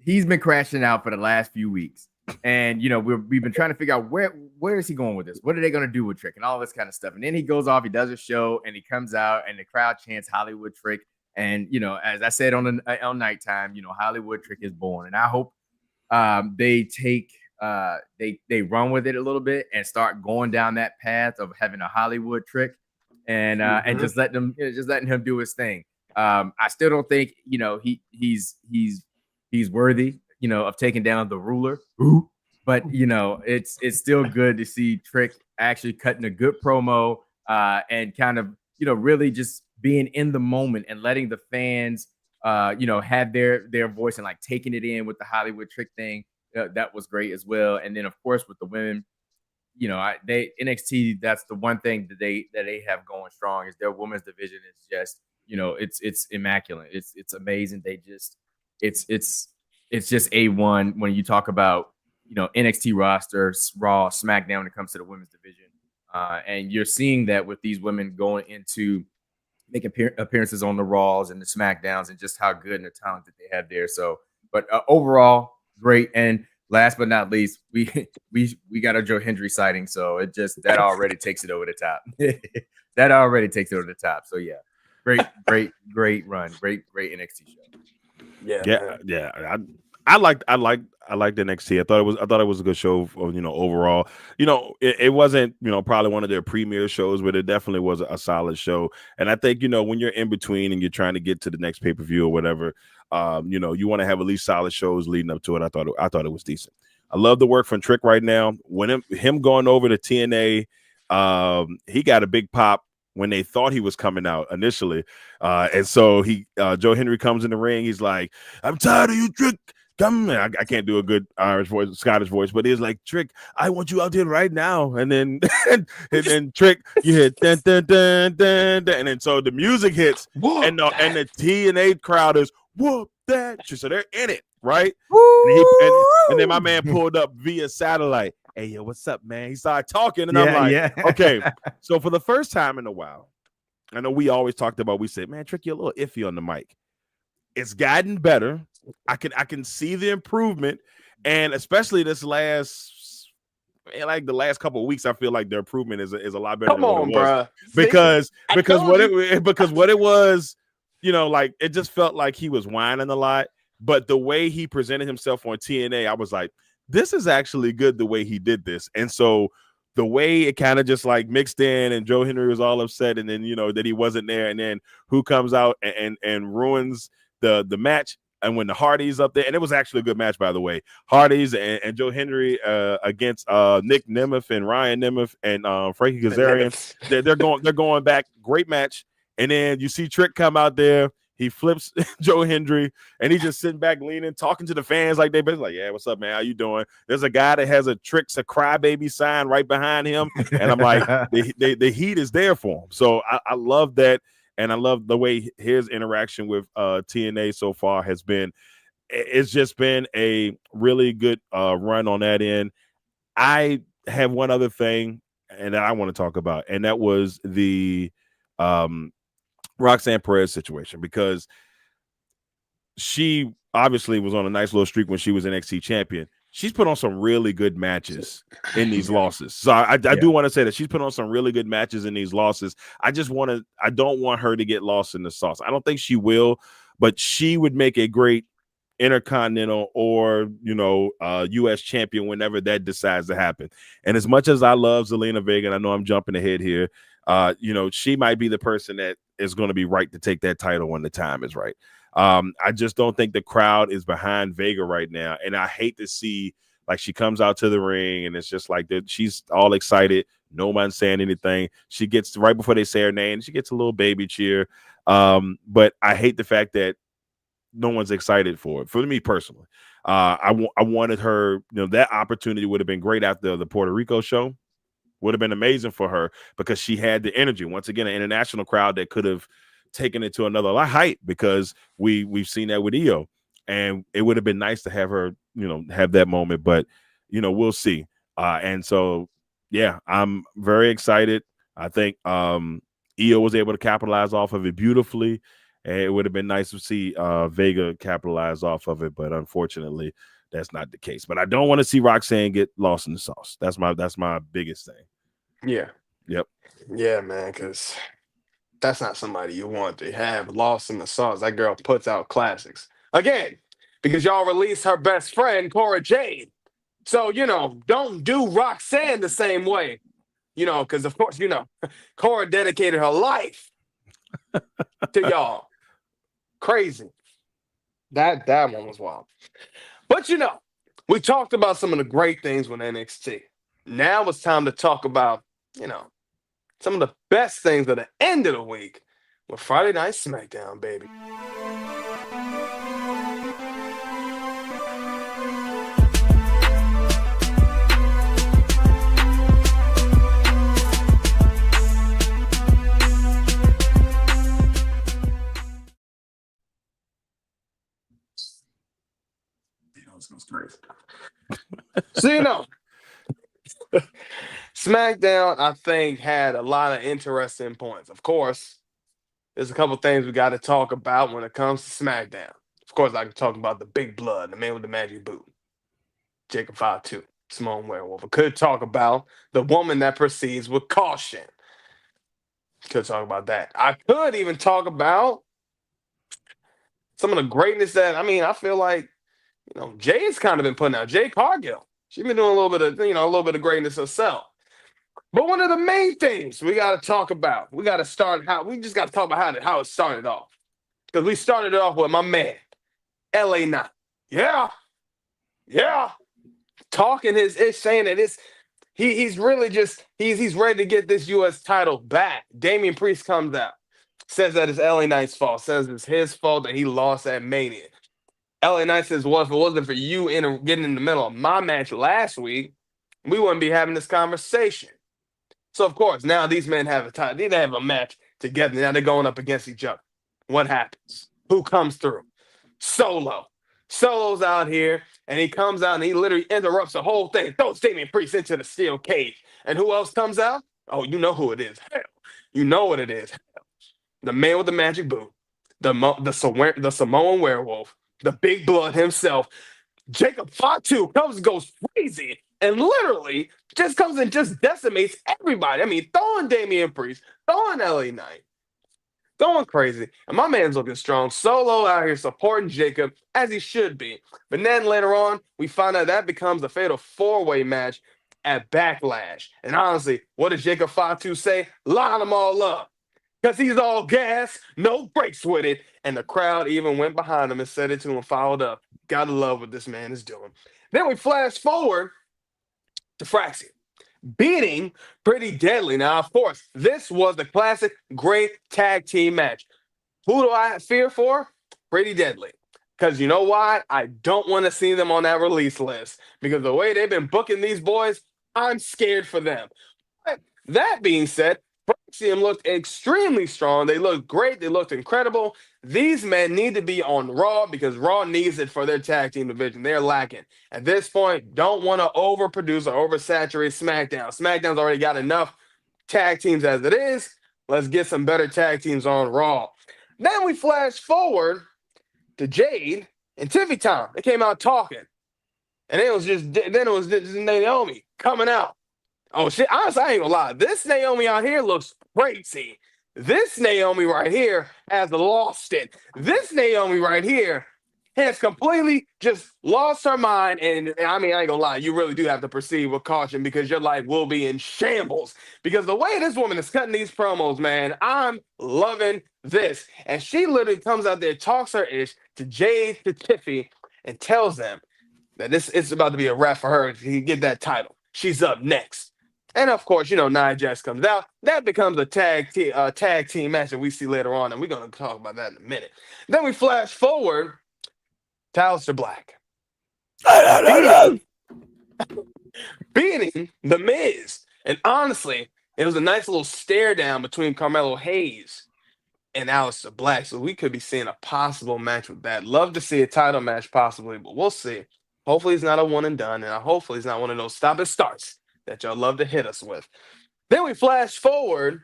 he's been crashing out for the last few weeks. And we've been trying to figure out where is he going with this? What are they going to do with Trick and all this kind of stuff? And then he goes off, he does a show, and he comes out, and the crowd chants Hollywood Trick. And as I said on nighttime, Hollywood Trick is born. And I hope they take they run with it a little bit and start going down that path of having a Hollywood Trick, and just letting him do his thing. I still don't think he's worthy of taking down the ruler. But it's still good to see Trick actually cutting a good promo and kind of really just being in the moment and letting the fans have their voice and like taking it in with the Hollywood Trick thing. That was great as well. And then of course with the women, NXT, that's the one thing that they have going strong is their women's division is just it's immaculate. It's amazing. They just it's just A1 when you talk about NXT roster, Raw, SmackDown when it comes to the women's division. And you're seeing that with these women going into making appearances on the Raws and the SmackDowns and just how good and the talent that they have there. So, but overall, great. And last but not least, we got a Joe Hendry sighting. So that already takes it over the top. That already takes it over the top. So yeah, great run. Great NXT show. Yeah. I liked the NXT. I thought it was a good show. Overall, it wasn't probably one of their premier shows, but it definitely was a solid show. And I think when you're in between and you're trying to get to the next pay-per-view or whatever, you want to have at least solid shows leading up to it. I thought it was decent. I love the work from Trick right now. When him going over to TNA, he got a big pop when they thought he was coming out initially, and so Joe Hendry comes in the ring. He's like, "I'm tired of you, Trick. Come, I can't do a good Irish voice, Scottish voice, but he's like, Trick, I want you out there right now." And then and Trick, you hit dun, dun, dun, dun, dun, and then so the music hits, and the TNA crowd is whoop that. So they're in it, right? And then my man pulled up via satellite. Hey, yo, what's up, man? He started talking, and I'm like, okay. So for the first time in a while, I know we always talked about, we said, man, Trick, you're a little iffy on the mic. It's gotten better. I can see the improvement, and especially this the last couple of weeks, I feel like the improvement is a lot better. Come on, bro. Because what it was, like it just felt like he was whining a lot. But the way he presented himself on TNA, I was like, this is actually good the way he did this. And so the way it kind of just like mixed in, and Joe Hendry was all upset, and then that he wasn't there, and then who comes out and ruins the match. And when the Hardys up there, and it was actually a good match, by the way, Hardys and Joe Hendry against Nick Nemeth and Ryan Nemeth and Frankie Kazarian, they're going back. Great match. And then you see Trick come out there. He flips Joe Hendry, and he's just sitting back, leaning, talking to the fans like they've been like, "Yeah, what's up, man? How you doing?" There's a guy that has a Trick's a crybaby sign right behind him, and I'm like, the heat is there for him. So I love that. And I love the way his interaction with TNA so far has been. It's just been a really good run on that end. I have one other thing, and that I want to talk about, and that was the Roxanne Perez situation, because she obviously was on a nice little streak when she was NXT champion. She's put on some really good matches in these losses. So I do want to say that she's put on some really good matches in these losses. I don't want her to get lost in the sauce. I don't think she will, but she would make a great Intercontinental or, U.S. champion whenever that decides to happen. And as much as I love Zelina Vega, and I know I'm jumping ahead here, she might be the person that is going to be right to take that title when the time is right. I just don't think the crowd is behind Vega right now. And I hate to see, like, she comes out to the ring and it's just like that. She's all excited. No one's saying anything. She gets right before they say her name, she gets a little baby cheer. But I hate the fact that no one's excited for it. For me personally, I wanted her, that opportunity would have been great after the Puerto Rico show. Would have been amazing for her because she had the energy. Once again, an international crowd that could have taken it to another height, because we've seen that with Io, and it would have been nice to have her, have that moment, but we'll see. And so, yeah, I'm very excited. I think Io was able to capitalize off of it beautifully, And it would have been nice to see Vega capitalize off of it, but unfortunately, that's not the case. But I don't want to see Roxanne get lost in the sauce. That's my biggest thing. Yeah. Yep. Yeah, man, because that's not somebody you want to have lost in the sauce. That girl puts out classics. Again, because y'all released her best friend, Cora Jade. So, don't do Roxanne the same way. Because, of course, Cora dedicated her life to y'all. Crazy. That one was wild. But, we talked about some of the great things with NXT. Now it's time to talk about, some of the best things at the end of the week with Friday Night SmackDown, baby. This goes crazy. So, SmackDown, I think, had a lot of interesting points. Of course, there's a couple things we got to talk about when it comes to SmackDown. Of course, I can talk about the big blood, the man with the magic boot, Jacob Fatu, Simone Werewolf. I could talk about the woman that proceeds with caution. Could talk about that. I could even talk about some of the greatness that, I feel like, Jay's kind of been putting out. Jay Cargill. She's been doing a little bit of greatness herself. But one of the main things we got to talk about, we just got to talk about how it started off. Because we started it off with my man, LA Knight. Yeah. Talking his ish, saying that he's really just, he's ready to get this U.S. title back. Damian Priest comes out, says that it's LA Knight's fault, says it's his fault that he lost at Mania. LA Knight says, well, if it wasn't for you getting in the middle of my match last week, we wouldn't be having this conversation. So, of course, now these men have they have a match together. Now they're going up against each other. What happens? Who comes through? Solo. Solo's out here, and he comes out, and he literally interrupts the whole thing, throws Damian Priest into the steel cage. And who else comes out? Oh, you know who it is. Hell, you know what it is. Hell. The man with the magic boot, the Samoan werewolf, the big blood himself, Jacob Fatu goes crazy and literally just comes and just decimates everybody. Throwing Damian Priest, throwing LA Knight, throwing crazy. And my man's looking strong. Solo out here supporting Jacob as he should be. But then later on, we find out that becomes a fatal four-way match at Backlash. And honestly, what did Jacob Fatu say? Line them all up. Because he's all gas, no brakes with it. And the crowd even went behind him and said it to him and followed up. Gotta love what this man is doing. Then we flash forward to Fraxia beating Pretty Deadly. Now, of course, this was the classic great tag team match. Who do I fear for? Pretty Deadly. Because you know why? I don't want to see them on that release list. Because the way they've been booking these boys, I'm scared for them. But that being said, Fraxium looked extremely strong. They looked great. They looked incredible. These men need to be on Raw because Raw needs it for their tag team division. They're lacking. At this point, don't want to overproduce or oversaturate SmackDown. SmackDown's already got enough tag teams as it is. Let's get some better tag teams on Raw. Then we flash forward to Jade and Tiffy Tom. They came out talking. And it was just Naomi coming out. Oh, shit. Honestly, I ain't gonna lie. This Naomi out here looks crazy. This Naomi right here has lost it. This Naomi right here has completely just lost her mind. And I ain't gonna lie. You really do have to proceed with caution because your life will be in shambles. Because the way this woman is cutting these promos, man, I'm loving this. And she literally comes out there, talks her ish to Jade, to Tiffy, and tells them that it's about to be a wrap for her to get that title. She's up next. And of course, Nia Jax comes out. That becomes a tag team match that we see later on, and we're gonna talk about that in a minute. Then we flash forward to Aleister Black beating The Miz. And honestly, it was a nice little stare down between Carmelo Hayes and Aleister Black. So we could be seeing a possible match with that. Love to see a title match possibly, but we'll see. Hopefully it's not a one and done, and hopefully it's not one of those stop and starts that y'all love to hit us with. Then we flash forward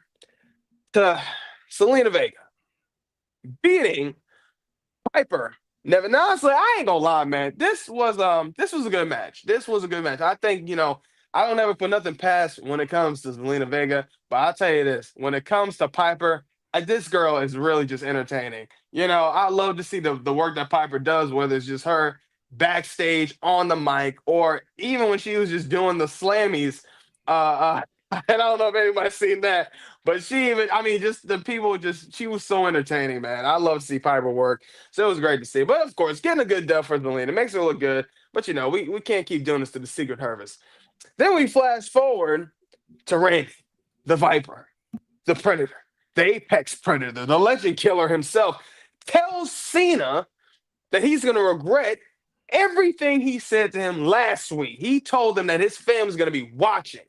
to Selena Vega beating Piper. Never. Now, honestly, I ain't gonna lie, man. This was a good match. This was a good match. I think I don't ever put nothing past when it comes to Zelina Vega, but I'll tell you this: when it comes to Piper, this girl is really just entertaining. I love to see the work that Piper does, whether it's just her backstage on the mic or even when she was just doing the slammies. And I don't know if anybody's seen that, but just the people, she was so entertaining, man. I love to see Piper work. So it was great to see. But of course, getting a good dub for Zelina makes her look good. But we can't keep doing this to the Secret Harvest. Then we flash forward to Randy, the Viper, the Predator, the Apex Predator, the Legend Killer himself, tells Cena that he's going to regret everything he said to him last week. He told him that his family's going to be watching.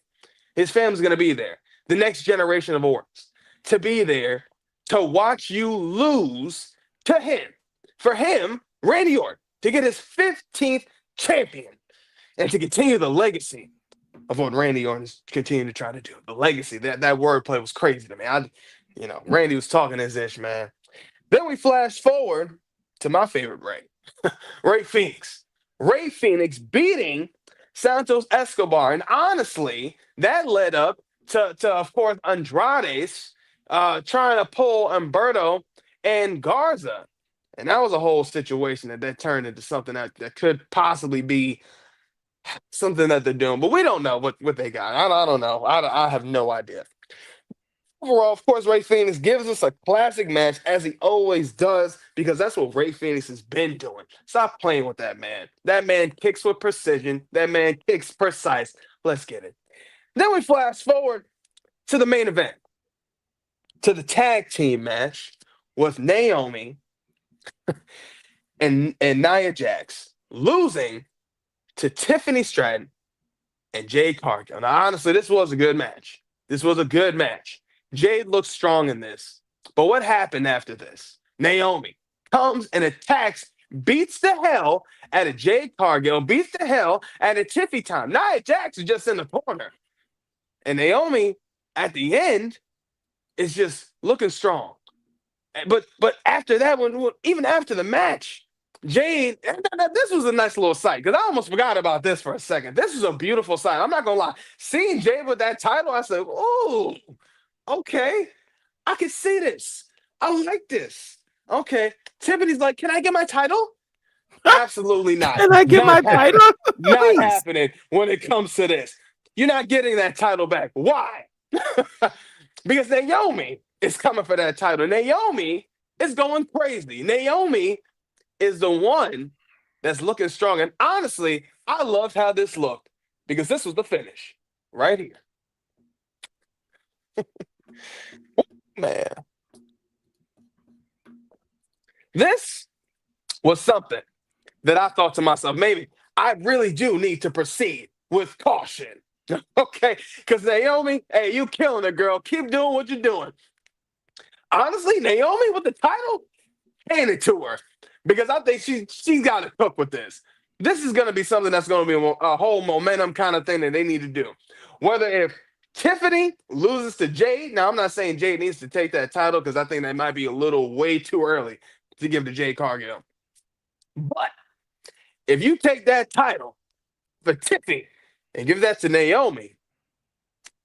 His family's going to be there, the next generation of Orcs, to be there to watch you lose to him. For him, Randy Orton, to get his 15th champion and to continue the legacy of what Randy Orton's continuing to try to do. The legacy, that wordplay was crazy to me. Randy was talking his ish, man. Then we flash forward to my favorite Ray, Ray Phoenix. Ray Phoenix beating Santos Escobar. And honestly, that led up to of course, Andrade's trying to pull Humberto and Garza. And that was a whole situation that turned into something that could possibly be something that they're doing. But we don't know what they got. I don't know. I have no idea. Overall, of course, Ray Phoenix gives us a classic match, as he always does, because that's what Ray Phoenix has been doing. Stop playing with that man. That man kicks with precision. That man kicks precise. Let's get it. Then we flash forward to the main event, to the tag team match with Naomi and Nia Jax losing to Tiffany Stratton and Jade Cargill. Now, honestly, this was a good match. Jade looked strong in this. But what happened after this? Naomi comes and attacks, beats the hell out of Jade Cargill, beats the hell out of Tiffy Time. Nia Jax is just in the corner. And Naomi, at the end, is just looking strong. But after that one, even after the match, Jade, this was a nice little sight, because I almost forgot about this for a second. This was a beautiful sight. I'm not going to lie. Seeing Jade with that title, I said, oh, okay, I can see this. I like this. Okay. Tiffany's like, can I get my title? Absolutely not. Can I get my title? Not happening when it comes to this. You're not getting that title back. Why? Because Naomi is coming for that title. Naomi is going crazy. Naomi is the one that's looking strong. And honestly, I loved how this looked, because this was the finish right here. Man. This was something that I thought to myself, maybe I really do need to proceed with caution. Okay? Because Naomi, hey, you killing it, girl. Keep doing what you're doing. Honestly, Naomi with the title, hand it to her. Because I think she's got to cook with this. This is going to be something that's going to be a whole momentum kind of thing that they need to do. Whether if Tiffany loses to Jade, now I'm not saying Jade needs to take that title, because I think that might be a little way too early to give to Jade Cargill. But if you take that title for Tiffany and give that to Naomi,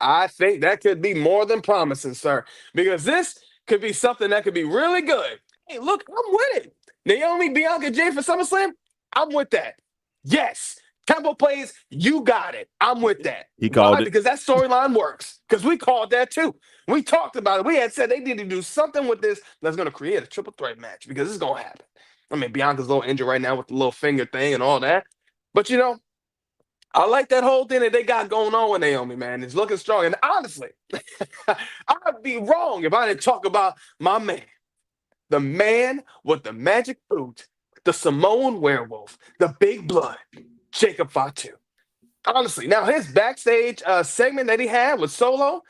I think that could be more than promising, sir. Because this could be something that could be really good. Hey, look, I'm with it. Naomi, Bianca, Jade for SummerSlam, I'm with that. Yes. Temple plays, you got it. I'm with that. He called it. Because that storyline works. Because we called that too. We talked about it. We had said they need to do something with this that's going to create a triple threat match, because it's going to happen. I mean, Bianca's a little injured right now with the little finger thing and all that. But, I like that whole thing that they got going on with Naomi, man. It's looking strong. And honestly, I'd be wrong if I didn't talk about my man. The man with the magic boot, the Samoan werewolf, the big blood, Jacob Fatu. Honestly, now his backstage segment that he had with Solo,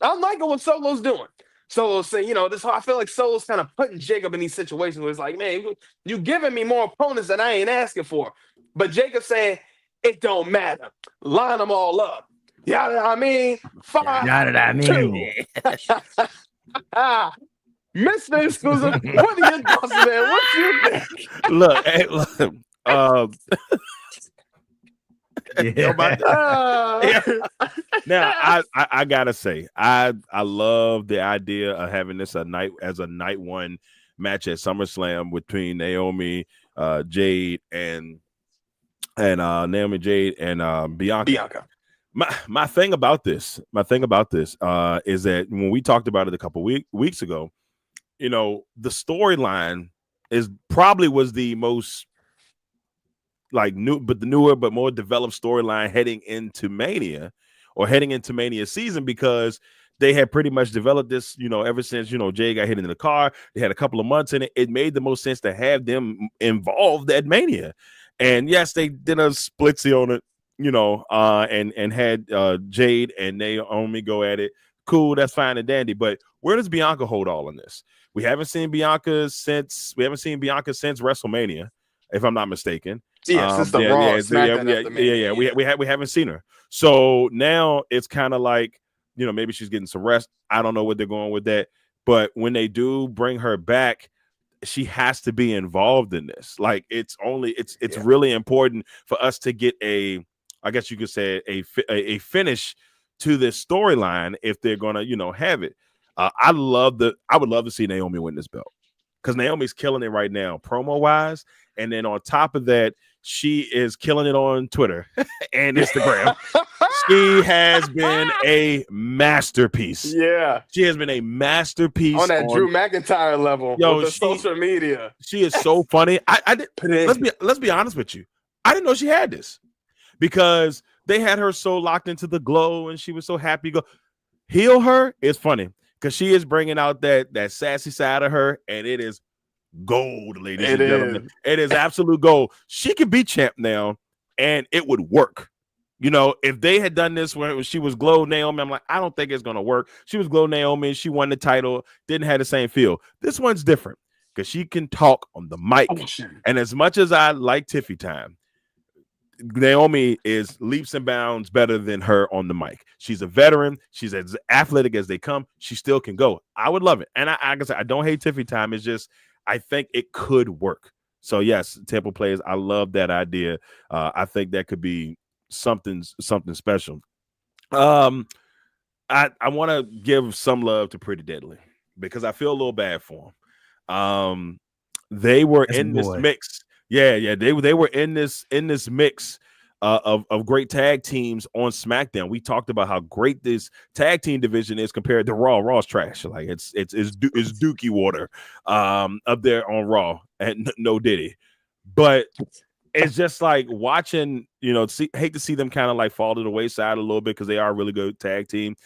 I'm liking what Solo's doing. Solo's saying, I feel like Solo's kind of putting Jacob in these situations where it's like, man, you giving me more opponents than I ain't asking for. But Jacob saying, it don't matter. Line them all up. Yada, I mean, 5, Yada, I mean. 2. Mr. Exclusive, what are your thoughts on that? What you think? Look, hey, look. Now I gotta say, I love the idea of having this a night one match at SummerSlam between Naomi, Jade, and Naomi, Jade, and Bianca. My thing about this is that when we talked about it a couple weeks ago, you know, the storyline was the most like newer but more developed storyline heading into Mania season, because they had pretty much developed this, you know, ever since, you know, Jay got hit in the car. They had a couple of months in it. It made the most sense to have them involved at Mania. And yes, they did a splitsy on it, you know, and had Jade and Naomi go at it. Cool, that's fine and dandy. But where does Bianca hold all in this? We haven't seen Bianca since WrestleMania, if I'm not mistaken. Yeah, since the Raw, we haven't seen her. So now it's kind of like, you know, maybe she's getting some rest. I don't know what they're going with that. But when they do bring her back, she has to be involved in this. Like, it's really important for us to get I guess you could say a finish to this storyline if they're gonna, you know, have it. I would love to see Naomi win this belt, because Naomi's killing it right now, promo wise, and then on top of that, she is killing it on Twitter and Instagram. She has been a masterpiece. Yeah, she has been a masterpiece on that Drew McIntyre level. With the social media. She is so funny. Let's be honest with you. I didn't know she had this, because they had her so locked into the glow and she was so happy. Heal her is funny, because she is bringing out that sassy side of her, and it is gold, ladies and gentlemen. It is absolute gold. She can be champ now, and it would work. You know, if they had done this when she was Glow Naomi, I'm like, I don't think it's going to work. She was Glow Naomi. She won the title. Didn't have the same feel. This one's different, because she can talk on the mic. And as much as I like Tiffy time, Naomi is leaps and bounds better than her on the mic. She's a veteran. She's as athletic as they come. She still can go. I would love it. And like I said, I don't hate Tiffy time. It's just, I think it could work. So yes, Temple Players, I love that idea. I think that could be something special. I want to give some love to Pretty Deadly, because I feel a little bad for them. They were in this mix. Yeah, they were in this mix of great tag teams on SmackDown. We talked about how great this tag team division is compared to Raw. Raw's trash. Like it's dookie water up there on Raw, and no Diddy. But it's just like watching, you know, hate to see them kind of like fall to the wayside a little bit, because they are a really good tag team.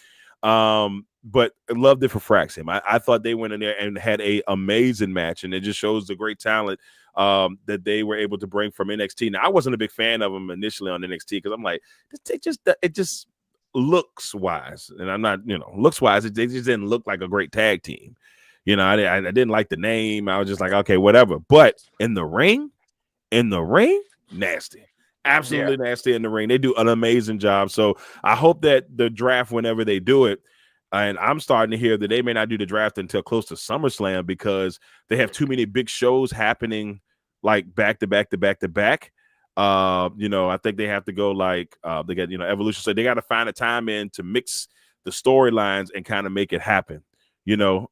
But I loved it for Fraxim. I thought they went in there and had an amazing match, and it just shows the great talent that they were able to bring from NXT. Now, I wasn't a big fan of them initially on NXT, because I'm like, it just looks wise, and I'm not, you know, looks wise. They just didn't look like a great tag team. You know, I didn't like the name. I was just like, okay, whatever. But in the ring, nasty. Absolutely nasty in the ring. They do an amazing job. So I hope that the draft, whenever they do it, and I'm starting to hear that they may not do the draft until close to SummerSlam, because they have too many big shows happening, like back to back. You know, I think they have to go like they got, you know, Evolution. So they got to find a time in to mix the storylines and kind of make it happen. You know,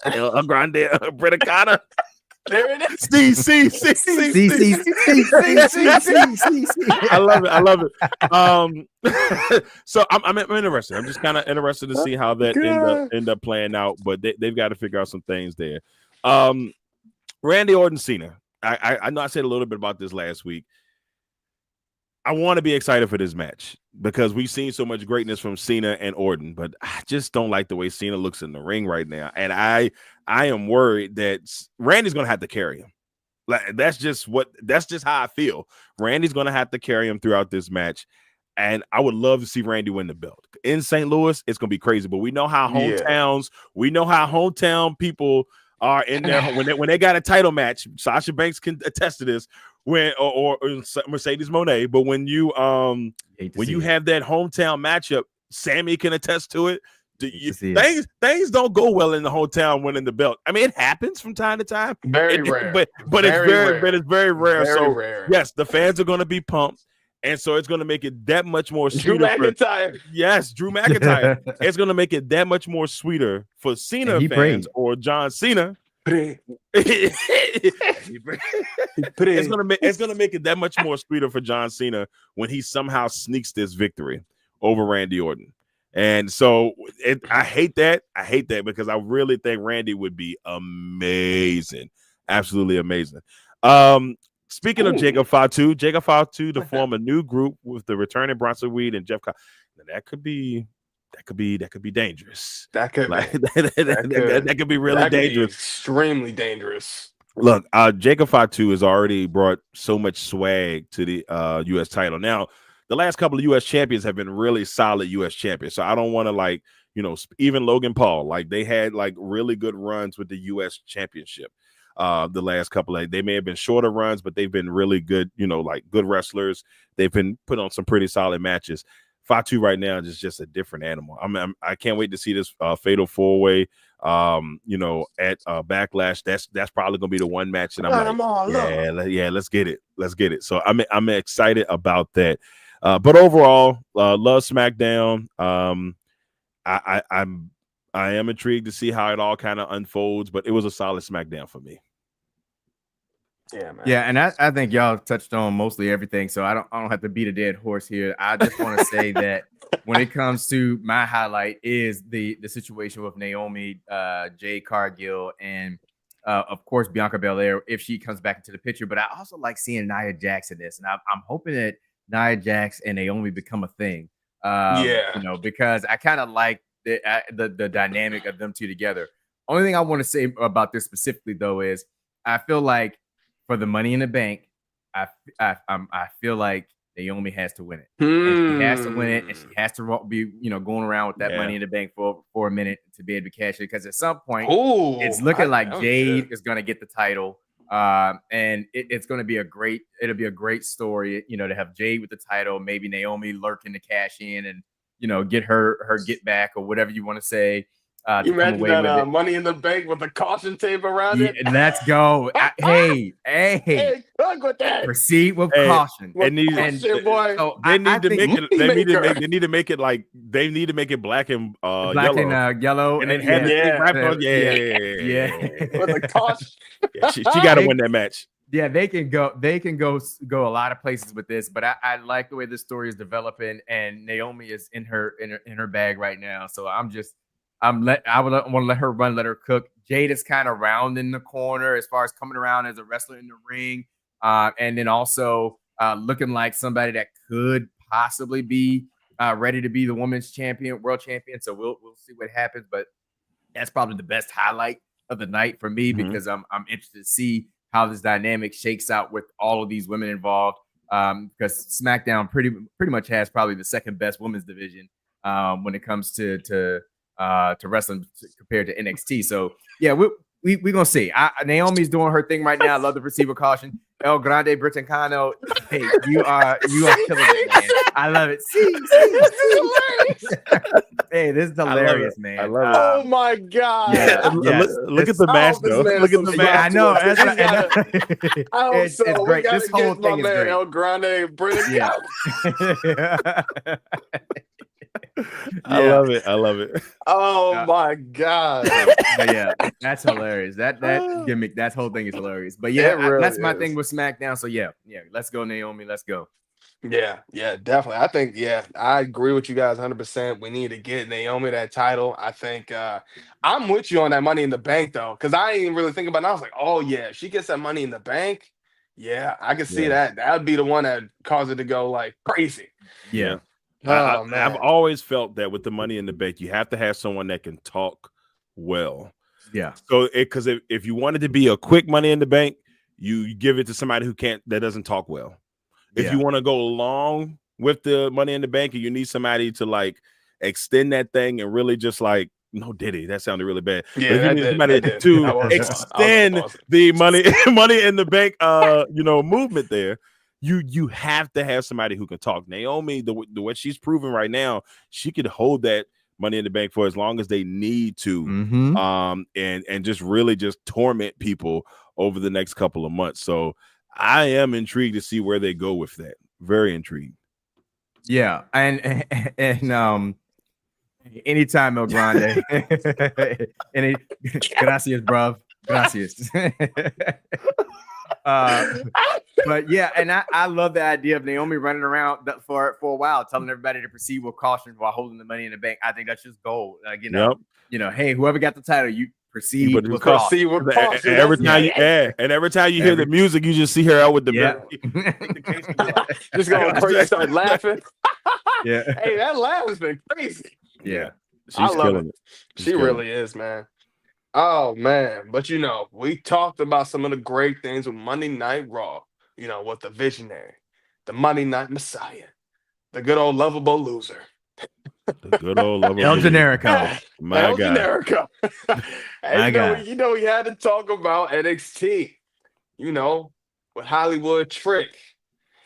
El Grande, Briticana. There it is. I love it. So I'm interested. I'm just kind of interested to see how that end up playing out. But they've got to figure out some things there. Randy Orton, Cena. I know I said a little bit about this last week. I want to be excited for this match, because we've seen so much greatness from Cena and Orton, but I just don't like the way Cena looks in the ring right now. And I am worried that Randy's going to have to carry him. Like, that's just how I feel. Randy's going to have to carry him throughout this match. And I would love to see Randy win the belt. In St. Louis, it's going to be crazy, but we know how hometown people are in there when they got a title match. Sasha Banks can attest to this. Or Mercedes Moné, but when you have that hometown matchup, Sammy can attest to it. Things don't go well in the hometown winning the belt. I mean, it happens from time to time. Very rare. But it's very rare. So yes, the fans are going to be pumped. And so it's going to make it that much more sweeter. Drew McIntyre. Yes, Drew McIntyre. It's going to make it that much more sweeter for Cena fans or John Cena. It's gonna make it that much more sweeter for John Cena when he somehow sneaks this victory over Randy Orton. And so I hate that because I really think Randy would be amazing, absolutely amazing. Speaking of Jacob Fatu to form a new group with the returning Bronson Reed and Jeff that could be dangerous. That could be really dangerous. Extremely dangerous. Look, Jacob Fatu has already brought so much swag to the U.S. title. Now, the last couple of U.S. champions have been really solid U.S. champions. So I don't want to even Logan Paul, they had really good runs with the U.S. championship. The last couple they may have been shorter runs, but they've been really good, good wrestlers. They've been put on some pretty solid matches. Fatu right now is just a different animal. I can't wait to see this fatal 4-way. At Backlash. That's probably gonna be the one match that let's get it. So I'm excited about that. But overall, love SmackDown. I am intrigued to see how it all kind of unfolds, but it was a solid SmackDown for me. Yeah, man. Yeah, and I think y'all touched on mostly everything, so I don't have to beat a dead horse here. I just want to say that when it comes to my highlight is the situation with Naomi, Jade Cargill, and of course Bianca Belair if she comes back into the picture. But I also like seeing Nia Jax in this, and I'm hoping that Nia Jax and Naomi become a thing. Because I kind of like the dynamic of them two together. Only thing I want to say about this specifically though is I feel like for the Money in the Bank, I feel like Naomi has to win it. And she has to win it, and she has to be going around with that Money in the Bank for a minute to be able to cash it. Because at some point, it's looking like Jade is going to get the title, and it's going to be it'll be a great story, to have Jade with the title, maybe Naomi lurking to cash in and get her get back or whatever you want to say. You imagine that Money in the Bank with a caution tape around it? Let's go. Hey, look with that. Proceed with caution. They need to make it black and yellow, and then have it wrapped on. With a caution. She got to win that match. Yeah, they can go a lot of places with this, but I like the way this story is developing, and Naomi is in her bag right now. So I want to let her run, let her cook. Jade is kind of rounding the corner as far as coming around as a wrestler in the ring, and then also looking like somebody that could possibly be ready to be the women's world champion. So we'll see what happens, but that's probably the best highlight of the night for me because I'm interested to see how this dynamic shakes out with all of these women involved. Because SmackDown pretty much has probably the second best women's division when it comes to wrestling compared to NXT. So yeah, we're gonna see. Naomi's doing her thing right now. I love the proceed with caution. El Grande Brittancano. Hey, you are killing it, man. I love it. Hey, this is hilarious, man. I love it. Oh my god. Look at the match though. Look at the match. I know. It's great. This whole thing is great. El Grande Brittancano. I love it. Oh my god. But yeah, that's hilarious. That gimmick, that whole thing is hilarious. But yeah, really that's my thing with SmackDown. So yeah, let's go, Naomi. Let's go. Yeah, definitely. I think, I agree with you guys 100%. We need to get Naomi that title. I think I'm with you on that Money in the Bank though, because I ain't really thinking about it. I was like, oh yeah, if she gets that Money in the Bank, I can see that. That would be the one that caused it to go like crazy. Yeah. I've always felt that with the Money in the Bank, you have to have someone that can talk well. Yeah. So because if you wanted to be a quick Money in the Bank, you give it to somebody that doesn't talk well. If you want to go along with the Money in the Bank and you need somebody to like extend that thing and really just like, no, Diddy, that sounded really bad. Yeah, but if you need somebody to extend the money in the bank, movement there. You have to have somebody who can talk. Naomi, the way she's proven right now, she could hold that Money in the Bank for as long as they need to, and just really just torment people over the next couple of months. So I am intrigued to see where they go with that. Very intrigued. Yeah, and anytime El Grande, gracias, bruv, gracias. But yeah, and I love the idea of Naomi running around for a while, telling everybody to proceed with caution while holding the Money in the Bank. I think that's just gold. Like, hey, whoever got the title, you proceed with caution. Every time you hear the music, you just see her out with the just going crazy, start laughing. Yeah, hey, that laugh has been crazy. Yeah, she's killing it. She really is, man. Oh man, but we talked about some of the great things with Monday Night Raw. With the visionary, the Monday Night Messiah, the good old lovable loser. The good old lovable El Generico. El Generico. And we had to talk about NXT, with Hollywood Trick,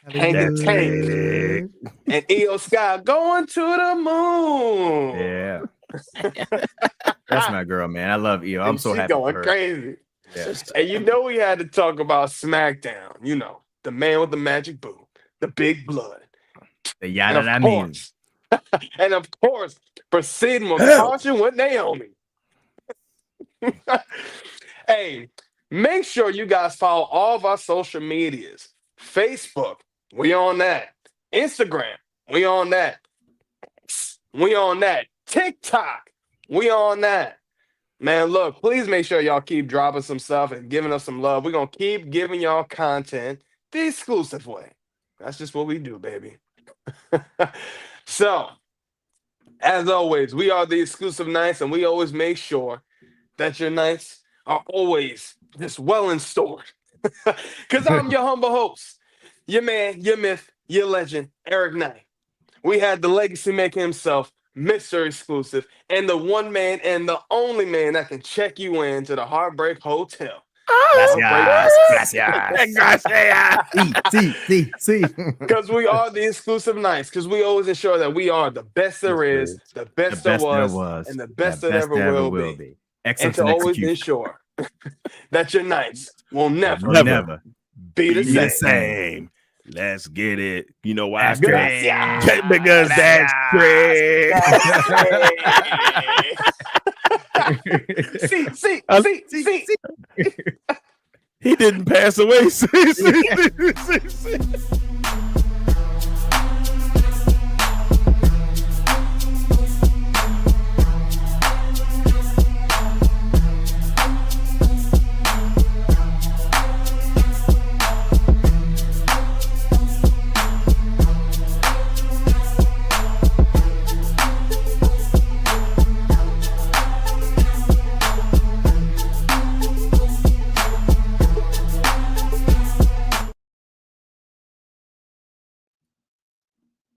Hanging Tank, and Io Sky going to the moon. Yeah. That's my girl, man. I love Io. I'm so happy. Going crazy. Yeah. And we had to talk about SmackDown, the man with the magic boot, the big blood. The yada that means. And of course, proceeding with caution with Naomi. Hey, make sure you guys follow all of our social medias. Facebook, we on that. Instagram, we on that. We on that. TikTok, we on that. Man, look, please make sure y'all keep dropping some stuff and giving us some love. We're going to keep giving y'all content the exclusive way. That's just what we do, baby. So, as always, we are the Exclusive Knights, and we always make sure that your nights are always just well in stored. Because I'm your humble host, your man, your myth, your legend, Eric Knight. We had the legacy maker himself, Mr. Exclusive, and the one man and the only man that can check you in to the Heartbreak Hotel. Gracias. Because we are the Exclusive Knights, because we always ensure that we are the best there is, the best there was, and the best that ever will be. And to always ensure that your nights will never be the same. Let's get it. You know why? Because that's great. See. He didn't pass away.